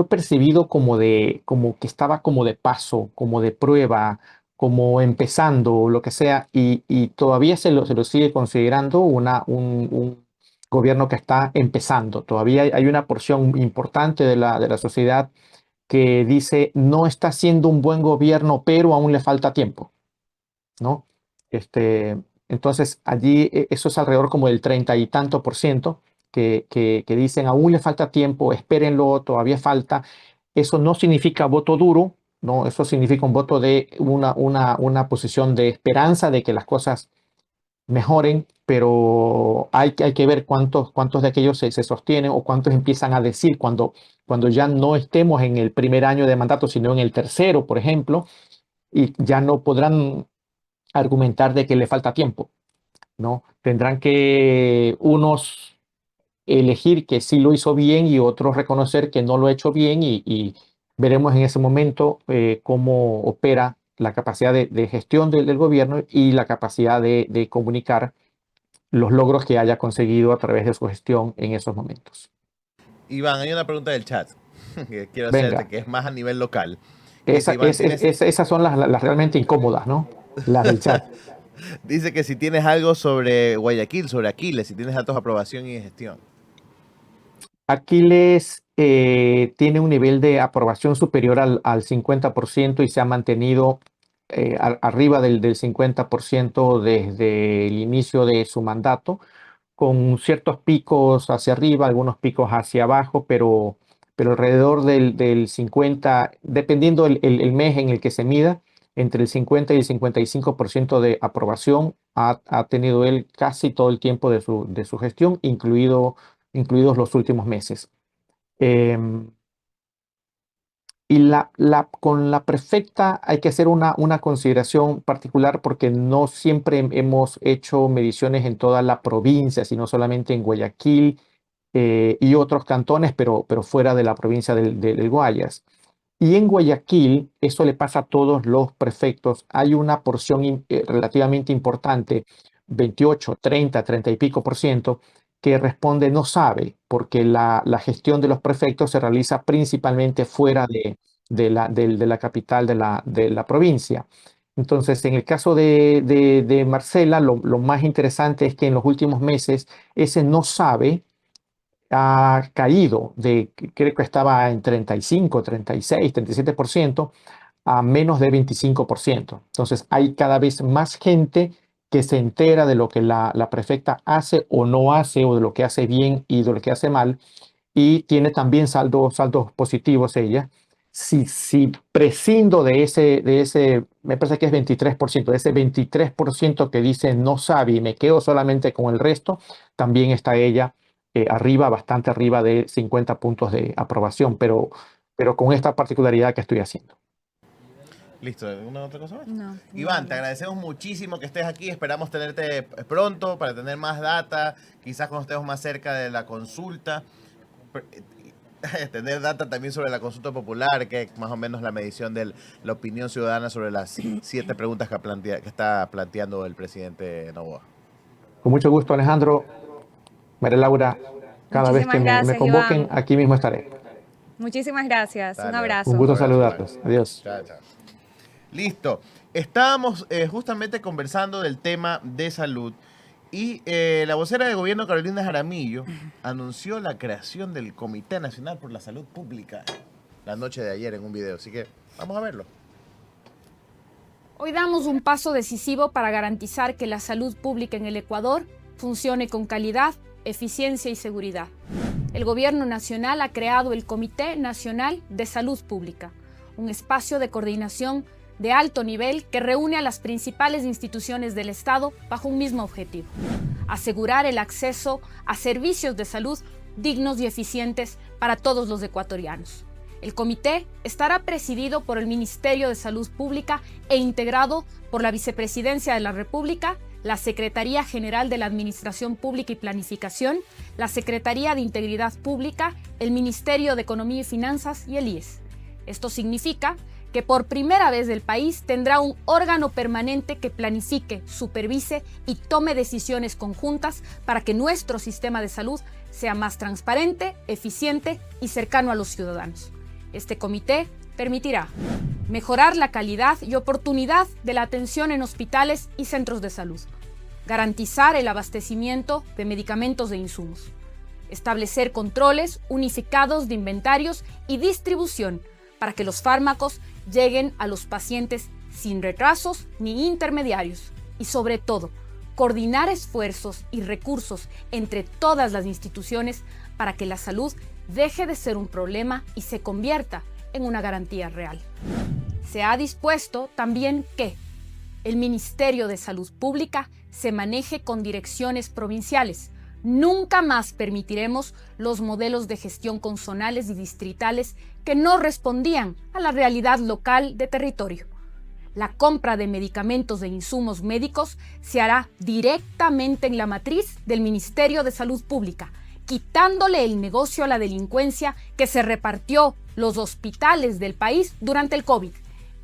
S10: percibido como que estaba como de paso, como de prueba, como empezando, lo que sea, y todavía se lo sigue considerando un gobierno que está empezando. Todavía hay una porción importante de la sociedad que dice no está siendo un buen gobierno, pero aún le falta tiempo, ¿no? Entonces, allí eso es alrededor como del 30 y tanto % que dicen aún le falta tiempo, espérenlo, todavía falta. Eso no significa voto duro, ¿no? Eso significa un voto de una posición de esperanza de que las cosas mejoren, pero hay que ver cuántos de aquellos se sostienen o cuántos empiezan a decir cuando ya no estemos en el primer año de mandato, sino en el tercero, por ejemplo, y ya no podrán argumentar de que le falta tiempo, ¿no? Tendrán que unos elegir que sí lo hizo bien y otros reconocer que no lo ha hecho bien, y veremos en ese momento cómo opera la capacidad de gestión del gobierno y la capacidad de comunicar los logros que haya conseguido a través de su gestión en esos momentos.
S4: Iván, hay una pregunta del chat que quiero
S10: Venga.
S4: hacerte, que es más a nivel local.
S10: Esas son las realmente incómodas, ¿no? Las del chat.
S4: Dice que si tienes algo sobre Guayaquil, sobre Aquiles, si tienes datos de aprobación y gestión.
S10: Aquiles tiene un nivel de aprobación superior al 50% y se ha mantenido arriba del 50% desde el inicio de su mandato, con ciertos picos hacia arriba, algunos picos hacia abajo, pero alrededor del 50, dependiendo el mes en el que se mida, entre el 50 y el 55% de aprobación ha tenido él casi todo el tiempo de su gestión, incluidos los últimos meses. Y con la prefecta hay que hacer una consideración particular, porque no siempre hemos hecho mediciones en toda la provincia, sino solamente en Guayaquil y otros cantones, pero fuera de la provincia del Guayas. Y en Guayaquil, eso le pasa a todos los prefectos, hay una porción relativamente importante, 28, 30, 30 y pico %, que responde no sabe, porque la gestión de los prefectos se realiza principalmente fuera de la capital de la provincia. Entonces, en el caso de Marcela, lo más interesante es que en los últimos meses ese no sabe ha caído creo que estaba en 35, 36, 37%, a menos de 25%. Entonces hay cada vez más gente que se entera de lo que la prefecta hace o no hace, o de lo que hace bien y de lo que hace mal, y tiene también saldos positivos ella. si prescindo de ese, me parece que es 23%, de ese 23% que dice no sabe y me quedo solamente con el resto, también está ella arriba, bastante arriba de 50 puntos de aprobación, pero con esta particularidad que estoy haciendo.
S4: Listo, ¿alguna otra cosa más?
S7: No.
S3: Iván, te agradecemos muchísimo que estés aquí. Esperamos tenerte pronto para tener más data, quizás cuando estemos más cerca de la consulta. Tener data también sobre la consulta popular, que es más o menos la medición de la opinión ciudadana sobre las 7 preguntas que está planteando el presidente Noboa.
S10: Con mucho gusto, Alejandro. María Laura, cada vez que me convoquen,
S7: Iván.
S10: aquí mismo estaré.
S7: Muchísimas gracias.
S4: Dale,
S7: un abrazo.
S10: Un gusto
S4: abrazo,
S10: saludarlos.
S4: Iván.
S10: Adiós.
S4: Chao, chao. Listo. Estábamos justamente conversando del tema de salud y la vocera de gobierno, Carolina Jaramillo, anunció la creación del Comité Nacional por la Salud Pública la noche de ayer en un video. Así que vamos a verlo.
S11: Hoy damos un paso decisivo para garantizar que la salud pública en el Ecuador funcione con calidad, eficiencia y seguridad. El Gobierno Nacional ha creado el Comité Nacional de Salud Pública, un espacio de coordinación de alto nivel que reúne a las principales instituciones del Estado bajo un mismo objetivo: asegurar el acceso a servicios de salud dignos y eficientes para todos los ecuatorianos. El comité estará presidido por el Ministerio de Salud Pública e integrado por la Vicepresidencia de la República, la Secretaría General de la Administración Pública y Planificación, la Secretaría de Integridad Pública, el Ministerio de Economía y Finanzas y el IES. Esto significa que por primera vez el país tendrá un órgano permanente que planifique, supervise y tome decisiones conjuntas para que nuestro sistema de salud sea más transparente, eficiente y cercano a los ciudadanos. Este comité permitirá mejorar la calidad y oportunidad de la atención en hospitales y centros de salud, garantizar el abastecimiento de medicamentos e insumos, establecer controles unificados de inventarios y distribución para que los fármacos lleguen a los pacientes sin retrasos ni intermediarios y, sobre todo, coordinar esfuerzos y recursos entre todas las instituciones para que la salud deje de ser un problema y se convierta en una garantía real. Se ha dispuesto también que el Ministerio de Salud Pública se maneje con direcciones provinciales. Nunca más permitiremos los modelos de gestión consonales y distritales que no respondían a la realidad local de territorio. La compra de medicamentos e insumos médicos se hará directamente en la matriz del Ministerio de Salud Pública, quitándole el negocio a la delincuencia que se repartió los hospitales del país durante el COVID,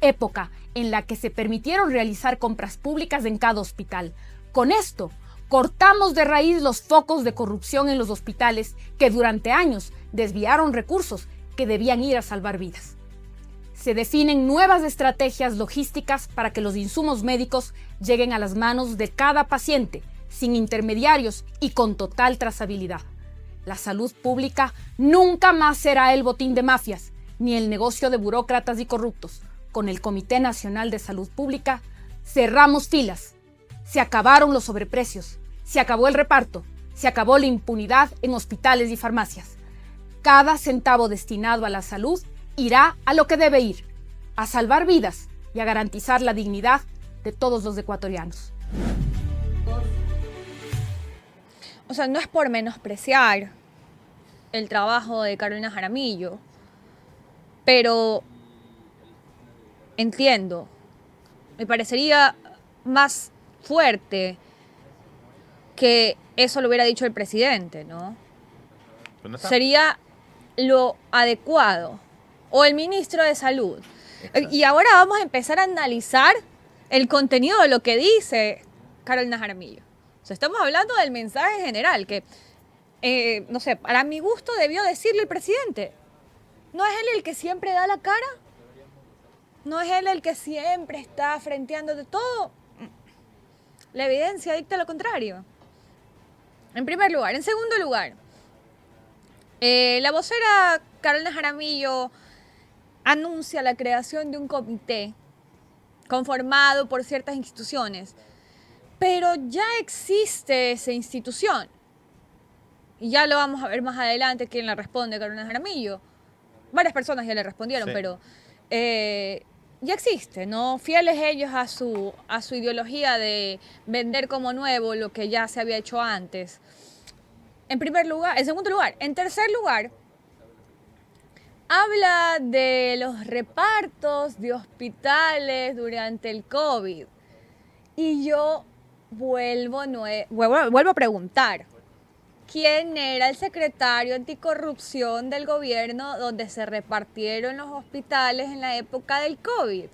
S11: época en la que se permitieron realizar compras públicas en cada hospital. Con esto, cortamos de raíz los focos de corrupción en los hospitales que durante años desviaron recursos que debían ir a salvar vidas. Se definen nuevas estrategias logísticas para que los insumos médicos lleguen a las manos de cada paciente, sin intermediarios y con total trazabilidad. La salud pública nunca más será el botín de mafias, ni el negocio de burócratas y corruptos. Con el Comité Nacional de Salud Pública cerramos filas. Se acabaron los sobreprecios, se acabó el reparto, se acabó la impunidad en hospitales y farmacias. Cada centavo destinado a la salud irá a lo que debe ir, a salvar vidas y a garantizar la dignidad de todos los ecuatorianos.
S7: O sea, no es por menospreciar el trabajo de Carolina Jaramillo, pero entiendo, me parecería más fuerte que eso lo hubiera dicho el presidente, ¿no? Sería lo adecuado, o el ministro de Salud. Exacto. Y ahora vamos a empezar a analizar el contenido de lo que dice Carolina Jaramillo. O sea, estamos hablando del mensaje general que, no sé, para mi gusto debió decirle el presidente. ¿No es él el que siempre da la cara? ¿No es él el que siempre está frenteando de todo? La evidencia dicta lo contrario. En primer lugar. En segundo lugar, la vocera Carolina Jaramillo anuncia la creación de un comité conformado por ciertas instituciones, pero ya existe esa institución. Y ya lo vamos a ver más adelante quién la responde, Carolina Jaramillo. varias personas ya le respondieron,
S3: Sí.
S7: pero ya existe, ¿no? Fieles ellos a su ideología de vender como nuevo lo que ya se había hecho antes. En segundo lugar. En tercer lugar, habla de los repartos de hospitales durante el COVID. Y yo vuelvo a preguntar, ¿quién era el secretario anticorrupción del gobierno donde se repartieron los hospitales en la época del COVID?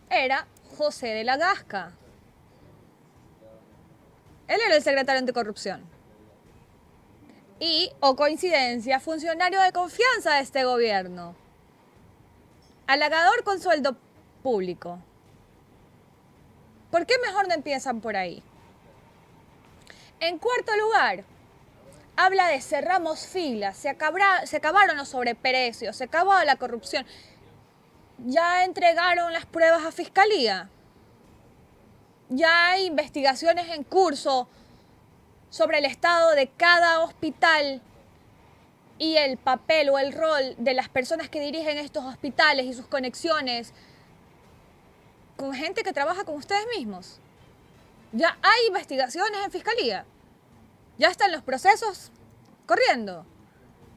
S7: Era José de la Gasca. Él era el secretario anticorrupción. Y, o coincidencia, funcionario de confianza de este gobierno. Halagador con sueldo público. ¿Por qué mejor no empiezan por ahí? En cuarto lugar, habla de cerramos filas, se acabaron los sobreprecios, se acabó la corrupción. Ya entregaron las pruebas a Fiscalía. Ya hay investigaciones en curso sobre el estado de cada hospital y el papel o el rol de las personas que dirigen estos hospitales y sus conexiones con gente que trabaja con ustedes mismos. Ya hay investigaciones en Fiscalía. Ya están los procesos corriendo.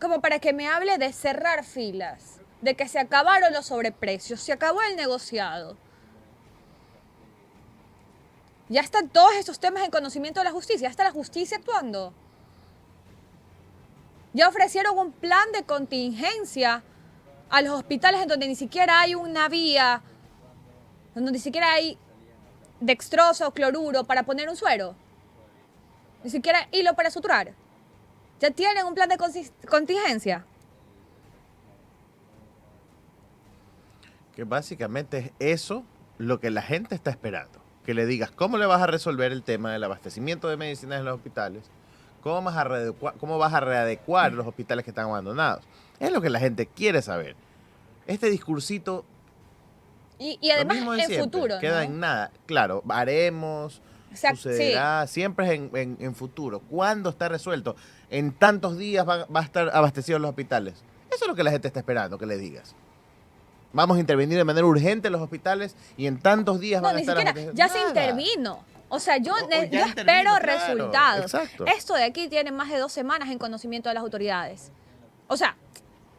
S7: Como para que me hable de cerrar filas, de que se acabaron los sobreprecios, se acabó el negociado. Ya están todos estos temas en conocimiento de la justicia, ya está la justicia actuando. Ya ofrecieron un plan de contingencia a los hospitales en donde ni siquiera hay una vía, donde ni siquiera hay dextrosa o cloruro para poner un suero. Ni siquiera hilo para suturar. Ya tienen un plan de contingencia.
S3: Que básicamente es eso lo que la gente está esperando. Que le digas cómo le vas a resolver el tema del abastecimiento de medicinas en los hospitales, cómo vas a readecuar los hospitales que están abandonados. Es lo que la gente quiere saber. Este discursito,
S7: Y además
S3: lo mismo de
S7: en
S3: siempre,
S7: futuro,
S3: queda
S7: ¿no?
S3: en nada. Claro, haremos, sucederá, siempre es en futuro. ¿Cuándo está resuelto? En tantos días va a estar abastecidos los hospitales. Eso es lo que la gente está esperando, que le digas. Vamos a intervenir de manera urgente en los hospitales y en tantos días
S7: No,
S3: van a
S7: ni
S3: estar
S7: siquiera,
S3: abastecidos.
S7: ya se
S3: Nada.
S7: intervino. O sea, yo
S3: ya
S7: espero
S3: intervino, claro,
S7: resultados.
S3: exacto.
S7: Esto de aquí tiene más de 2 semanas en conocimiento de las autoridades. O sea,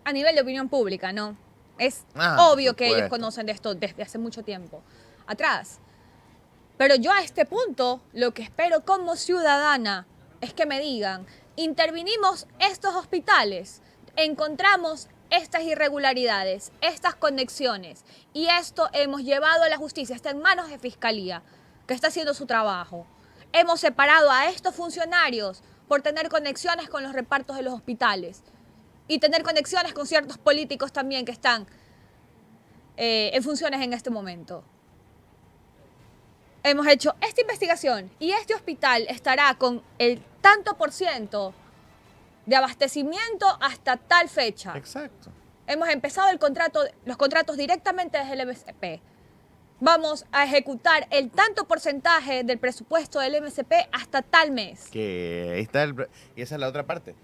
S7: a nivel de opinión pública, ¿no? Es obvio
S3: por
S7: que ellos
S3: supuesto.
S7: conocen de esto desde hace mucho tiempo atrás. Pero yo a este punto, lo que espero como ciudadana es que me digan, intervinimos estos hospitales, encontramos estas irregularidades, estas conexiones, y esto hemos llevado a la justicia, está en manos de Fiscalía, que está haciendo su trabajo. Hemos separado a estos funcionarios por tener conexiones con los repartos de los hospitales y tener conexiones con ciertos políticos también que están en funciones en este momento. Hemos hecho esta investigación y este hospital estará con el tanto por ciento de abastecimiento hasta tal fecha.
S3: Exacto.
S7: Hemos empezado los contratos directamente desde el MSP. Vamos a ejecutar el tanto porcentaje del presupuesto del MSP hasta tal mes.
S3: Que ahí está y esa es la otra parte.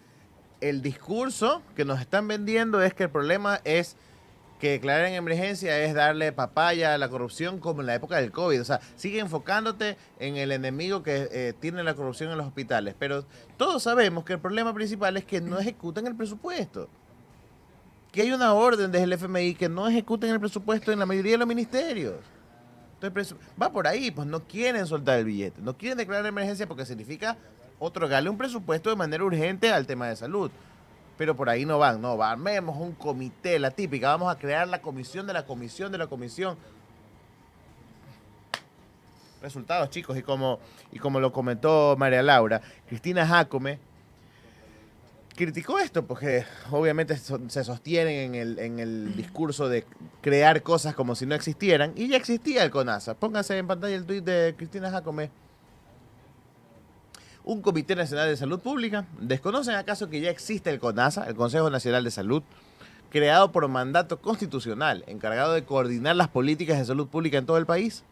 S3: El discurso que nos están vendiendo es que el problema es que declarar en emergencia es darle papaya a la corrupción como en la época del COVID. O sea, sigue enfocándote en el enemigo que tiene la corrupción en los hospitales. Pero todos sabemos que el problema principal es que no ejecutan el presupuesto. Que hay una orden desde el FMI que no ejecutan el presupuesto en la mayoría de los ministerios. Entonces, va por ahí, pues no quieren soltar el billete. No quieren declarar emergencia porque significa otorgarle un presupuesto de manera urgente al tema de salud. Pero por ahí no van, armemos un comité, la típica, vamos a crear la comisión de la comisión de la comisión. Resultados, chicos, y como lo comentó María Laura, Cristina Jácome criticó esto porque obviamente se sostienen en el discurso de crear cosas como si no existieran, y ya existía el CONASA. Pónganse en pantalla el tuit de Cristina Jácome. Un Comité Nacional de Salud Pública. ¿Desconocen acaso que ya existe el CONASA, el Consejo Nacional de Salud, creado por mandato constitucional, encargado de coordinar las políticas de salud pública en todo el país?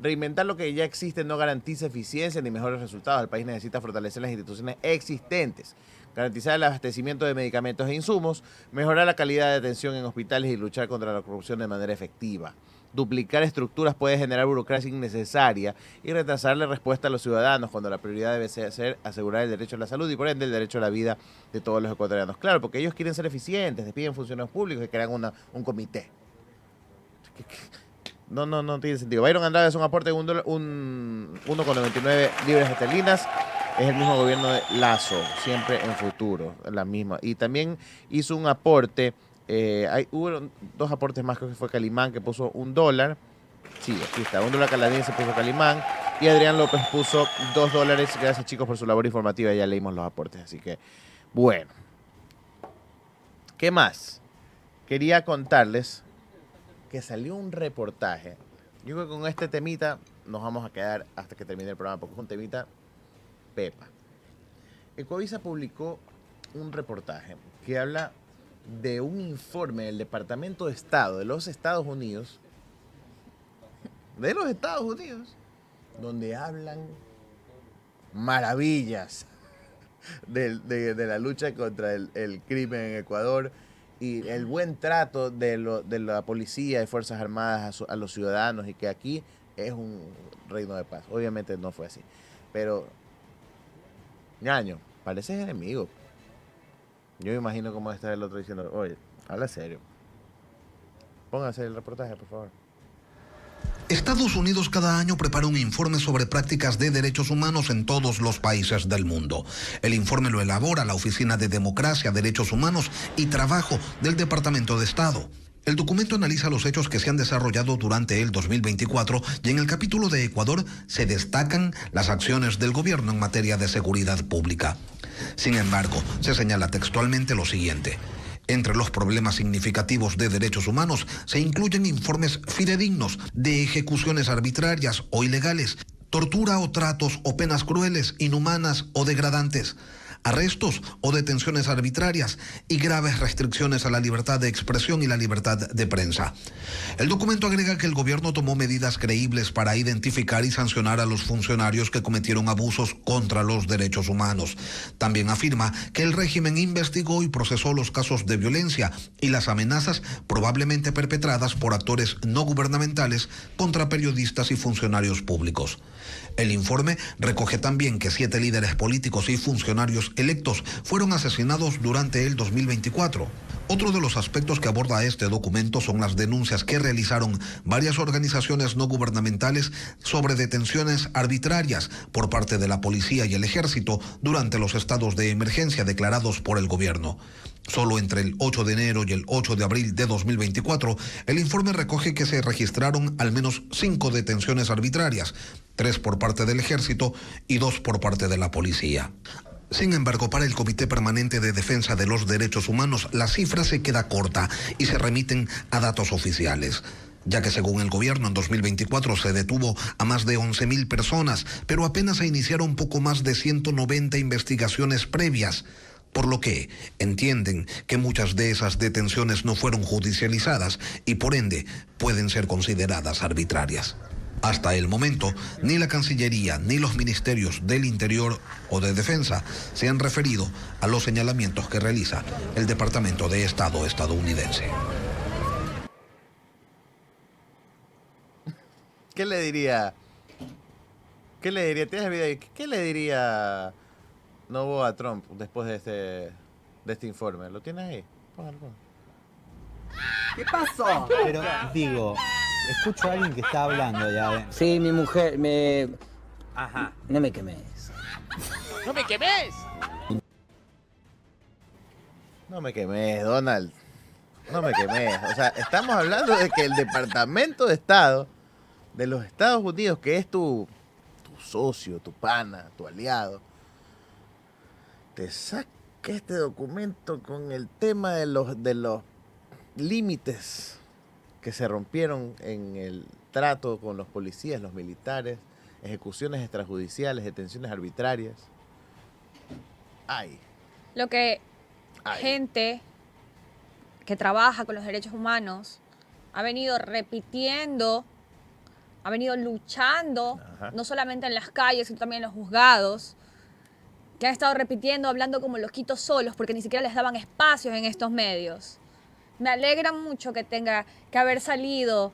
S3: Reinventar lo que ya existe no garantiza eficiencia ni mejores resultados. El país necesita fortalecer las instituciones existentes, garantizar el abastecimiento de medicamentos e insumos, mejorar la calidad de atención en hospitales y luchar contra la corrupción de manera efectiva. Duplicar estructuras puede generar burocracia innecesaria y retrasar la respuesta a los ciudadanos cuando la prioridad debe ser asegurar el derecho a la salud y por ende el derecho a la vida de todos los ecuatorianos. Claro, porque ellos quieren ser eficientes, despiden funcionarios públicos y crean un comité. No tiene sentido. Byron Andrade es un aporte de $1,99 libras esterlinas. Es el mismo gobierno de Lazo, siempre en futuro, la misma. Y también hizo un aporte. Hubo 2 aportes más, creo que fue Calimán, que puso $1. Sí, aquí está, $1 canadiense puso Calimán. Y Adrián López puso $2. Gracias, chicos, por su labor informativa. Ya leímos los aportes, así que, bueno. ¿Qué más? Quería contarles que salió un reportaje. Yo creo que con este temita nos vamos a quedar hasta que termine el programa, porque es un temita pepa. Ecuavisa publicó un reportaje que habla de un informe del Departamento de Estado de los Estados Unidos, donde hablan maravillas de la lucha contra el crimen en Ecuador y el buen trato de la policía y Fuerzas Armadas a los ciudadanos, y que aquí es un reino de paz. Obviamente no fue así, pero ñaño, pareces enemigo. Yo me imagino cómo está el otro diciendo, oye, habla serio. Póngase el reportaje, por favor.
S12: Estados Unidos cada año prepara un informe sobre prácticas de derechos humanos en todos los países del mundo. El informe lo elabora la Oficina de Democracia, Derechos Humanos y Trabajo del Departamento de Estado. El documento analiza los hechos que se han desarrollado durante el 2024 y en el capítulo de Ecuador se destacan las acciones del gobierno en materia de seguridad pública. Sin embargo, se señala textualmente lo siguiente. Entre los problemas significativos de derechos humanos se incluyen informes fidedignos de ejecuciones arbitrarias o ilegales, tortura o tratos o penas crueles, inhumanas o degradantes, arrestos o detenciones arbitrarias y graves restricciones a la libertad de expresión y la libertad de prensa. El documento agrega que el gobierno tomó medidas creíbles para identificar y sancionar a los funcionarios que cometieron abusos contra los derechos humanos. También afirma que el régimen investigó y procesó los casos de violencia y las amenazas probablemente perpetradas por actores no gubernamentales contra periodistas y funcionarios públicos. El informe recoge también que 7 líderes políticos y funcionarios electos fueron asesinados durante el 2024. Otro de los aspectos que aborda este documento son las denuncias que realizaron varias organizaciones no gubernamentales sobre detenciones arbitrarias por parte de la policía y el ejército durante los estados de emergencia declarados por el gobierno. Solo entre el 8 de enero y el 8 de abril de 2024, el informe recoge que se registraron al menos 5 detenciones arbitrarias, 3 por parte del ejército y 2 por parte de la policía. Sin embargo, para el Comité Permanente de Defensa de los Derechos Humanos, la cifra se queda corta y se remiten a datos oficiales, ya que según el gobierno en 2024 se detuvo a más de 11.000 personas, pero apenas se iniciaron poco más de 190 investigaciones previas, por lo que entienden que muchas de esas detenciones no fueron judicializadas y por ende pueden ser consideradas arbitrarias. Hasta el momento, ni la Cancillería ni los ministerios del Interior o de Defensa se han referido a los señalamientos que realiza el Departamento de Estado estadounidense.
S3: ¿Qué le diría? ¿Tienes video? ¿Qué le diría Novoa a Trump después de este informe? ¿Lo tienes ahí? Póngalo.
S13: ¿Qué pasó? Pero digo, escucho a alguien que está hablando ya.
S14: Sí, mi mujer me...
S13: Ajá.
S14: No me quemes.
S3: ¡No me quemes! No me quemes, Donald. No me quemes. O sea, estamos hablando de que el Departamento de Estado de los Estados Unidos, que es tu socio, tu pana, tu aliado, te saca este documento con el tema de los límites que se rompieron en el trato con los policías, los militares, ejecuciones extrajudiciales, detenciones arbitrarias. Ay.
S7: Lo que gente que trabaja con los derechos humanos ha venido repitiendo ha venido luchando,
S3: Ajá.
S7: no solamente en las calles, sino también en los juzgados, que han estado repitiendo, hablando como loquitos solos, porque ni siquiera les daban espacios en estos medios. Me alegra mucho que tenga que haber salido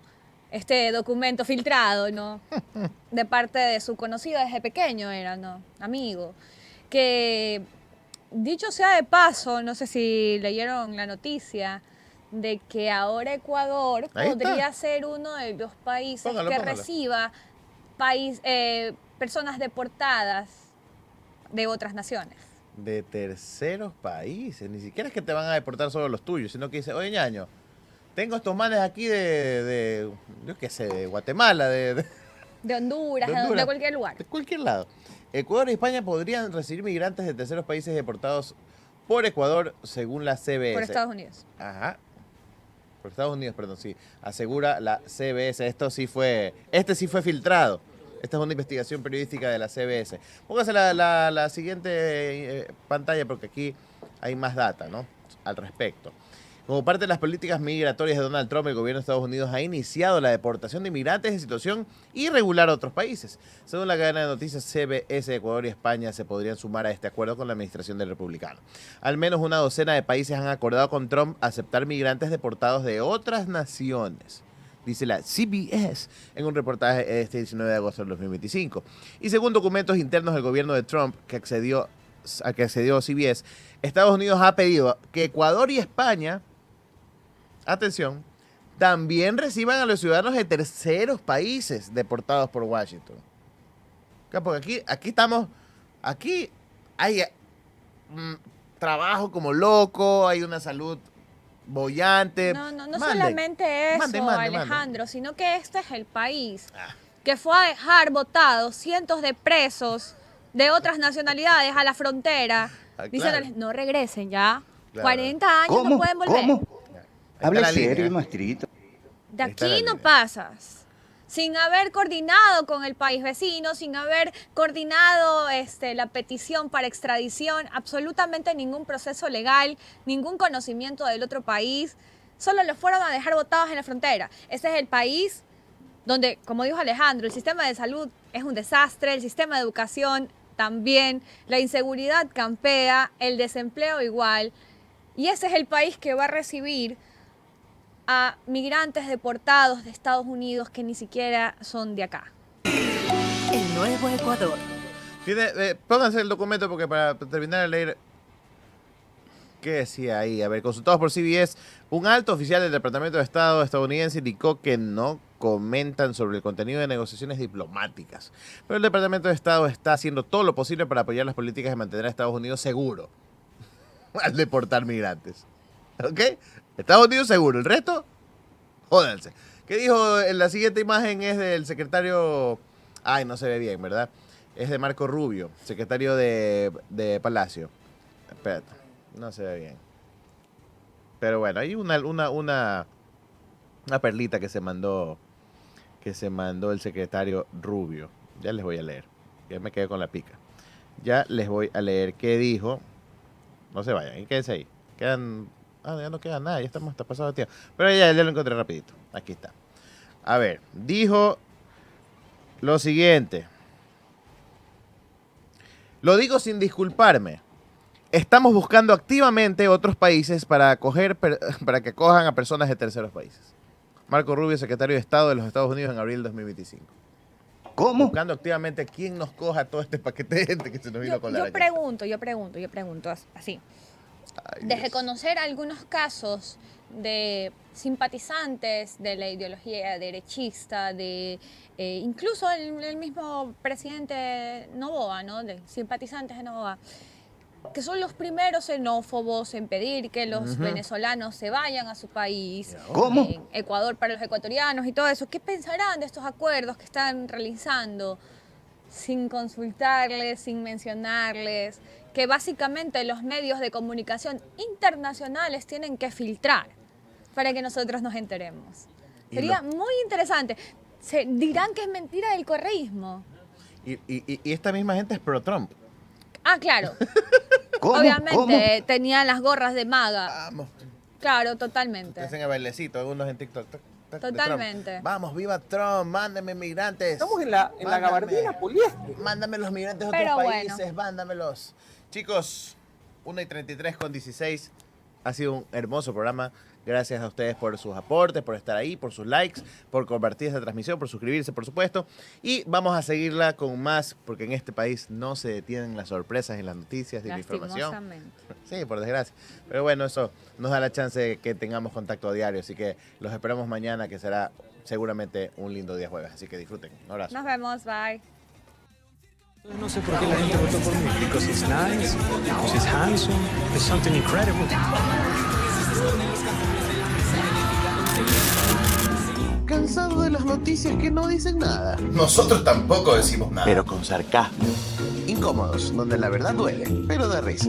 S7: este documento filtrado, ¿no? De parte de su conocido desde pequeño era, ¿no? Amigo. Que, dicho sea de paso, no sé si leyeron la noticia, de que ahora Ecuador
S3: Ahí
S7: podría
S3: está.
S7: ser uno de los países
S3: Póngalo,
S7: que
S3: póngalo.
S7: reciba personas deportadas de otras naciones.
S3: De terceros países. Ni siquiera es que te van a deportar solo los tuyos, sino que dice, oye, ñaño, tengo estos manes aquí yo qué sé, de Guatemala,
S7: De Honduras,
S3: De Honduras.
S7: de cualquier lugar.
S3: de cualquier lado. Ecuador y España podrían recibir migrantes de terceros países deportados por Ecuador, según la CBS.
S7: Por Estados Unidos.
S3: Ajá. Por Estados Unidos, perdón, sí. Asegura la CBS. Este sí fue filtrado. Esta es una investigación periodística de la CBS. Póngase la siguiente pantalla porque aquí hay más data, ¿no? Al respecto. Como parte de las políticas migratorias de Donald Trump, el gobierno de Estados Unidos ha iniciado la deportación de inmigrantes en situación irregular a otros países. Según la cadena de noticias CBS, Ecuador y España se podrían sumar a este acuerdo con la administración del republicano. Al menos una docena de países han acordado con Trump aceptar migrantes deportados de otras naciones, dice la CBS en un reportaje este 19 de agosto del 2025. Y según documentos internos del gobierno de Trump a que accedió CBS, Estados Unidos ha pedido que Ecuador y España, atención, también reciban a los ciudadanos de terceros países deportados por Washington. Porque aquí hay trabajo como loco, hay una salud bollante.
S7: No
S3: Manden,
S7: solamente eso,
S3: manden,
S7: Alejandro, sino que este es el país que fue a dejar botados cientos de presos de otras nacionalidades a la frontera, diciéndoles, no regresen ya,
S3: Claro.
S7: 40 años no pueden volver.
S14: Hable serio, maestrito.
S7: De
S3: Está la
S7: aquí no
S3: línea.
S7: pasas. Sin haber coordinado con el país vecino, sin haber coordinado la petición para extradición, absolutamente ningún proceso legal, ningún conocimiento del otro país, solo los fueron a dejar botados en la frontera. Ese es el país donde, como dijo Alejandro, el sistema de salud es un desastre, el sistema de educación también, la inseguridad campea, el desempleo igual, y ese es el país que va a recibir a migrantes deportados de Estados Unidos que ni siquiera son de acá.
S15: El nuevo Ecuador.
S3: Pónganse el documento porque para terminar de leer, ¿qué decía ahí? A ver, consultados por CBS, un alto oficial del Departamento de Estado estadounidense indicó que no comentan sobre el contenido de negociaciones diplomáticas. Pero el Departamento de Estado está haciendo todo lo posible para apoyar las políticas de mantener a Estados Unidos seguro al deportar migrantes. ¿Ok? Estados Unidos seguro, el resto, jódanse. ¿Qué dijo? En la siguiente imagen es del secretario, ay, no se ve bien, ¿verdad? Es de Marco Rubio, secretario de Palacio. Espérate, no se ve bien. Pero bueno, hay una perlita que se mandó el secretario Rubio. Ya les voy a leer. Ya me quedé con la pica. Ya les voy a leer qué dijo. No se vayan, quédense ahí. Ya no queda nada, ya estamos hasta pasado de tiempo. Pero ya lo encontré rapidito. Aquí está. A ver, dijo lo siguiente. Lo digo sin disculparme. Estamos buscando activamente otros países para que acojan a personas de terceros países. Marco Rubio, secretario de Estado de los Estados Unidos en abril de 2025.
S14: ¿Cómo?
S3: Buscando activamente quién nos coja todo este paquete de gente que se nos vino con la
S7: Yo
S3: araña.
S7: pregunto así.
S3: Ay,
S7: Desde
S3: Dios.
S7: conocer algunos casos de simpatizantes de la ideología derechista, de incluso el mismo presidente Noboa, ¿no? De simpatizantes de Noboa, que son los primeros xenófobos en pedir que los venezolanos se vayan a su país.
S14: ¿Cómo?
S7: Ecuador para los ecuatorianos y todo eso. ¿Qué pensarán de estos acuerdos que están realizando sin consultarles, sin mencionarles? Que básicamente los medios de comunicación internacionales tienen que filtrar para que nosotros nos enteremos. Sería muy interesante. Se dirán que es mentira del correísmo.
S3: Y esta misma gente es pro-Trump.
S7: Ah, claro.
S14: ¿Cómo?
S7: Obviamente tenían las gorras de maga.
S3: Vamos.
S7: Claro, totalmente.
S3: Hacen el bailecito, algunos en TikTok. de
S7: Totalmente.
S3: Trump. Vamos, viva Trump, mándenme migrantes.
S5: Estamos en la gabardina poliéster.
S3: Mándame los migrantes de
S7: Pero
S3: otros
S7: bueno.
S3: países, mándamelos. Chicos, 1:33:16. Ha sido un hermoso programa. Gracias a ustedes por sus aportes, por estar ahí, por sus likes, por compartir esta transmisión, por suscribirse, por supuesto. Y vamos a seguirla con más, porque en este país no se detienen las sorpresas en las noticias y la información.
S7: Lastimosamente.
S3: Sí, por desgracia. Pero bueno, eso nos da la chance de que tengamos contacto a diario. Así que los esperamos mañana, que será seguramente un lindo día jueves. Así que disfruten. Un abrazo.
S7: Nos vemos, bye.
S1: No sé por qué la gente votó por mí. Because he's nice, because he's handsome, there's something incredible.
S2: Cansado de las noticias que no dicen nada.
S3: Nosotros tampoco decimos nada.
S2: Pero con sarcasmo. Incómodos, donde la verdad duele, pero da risa.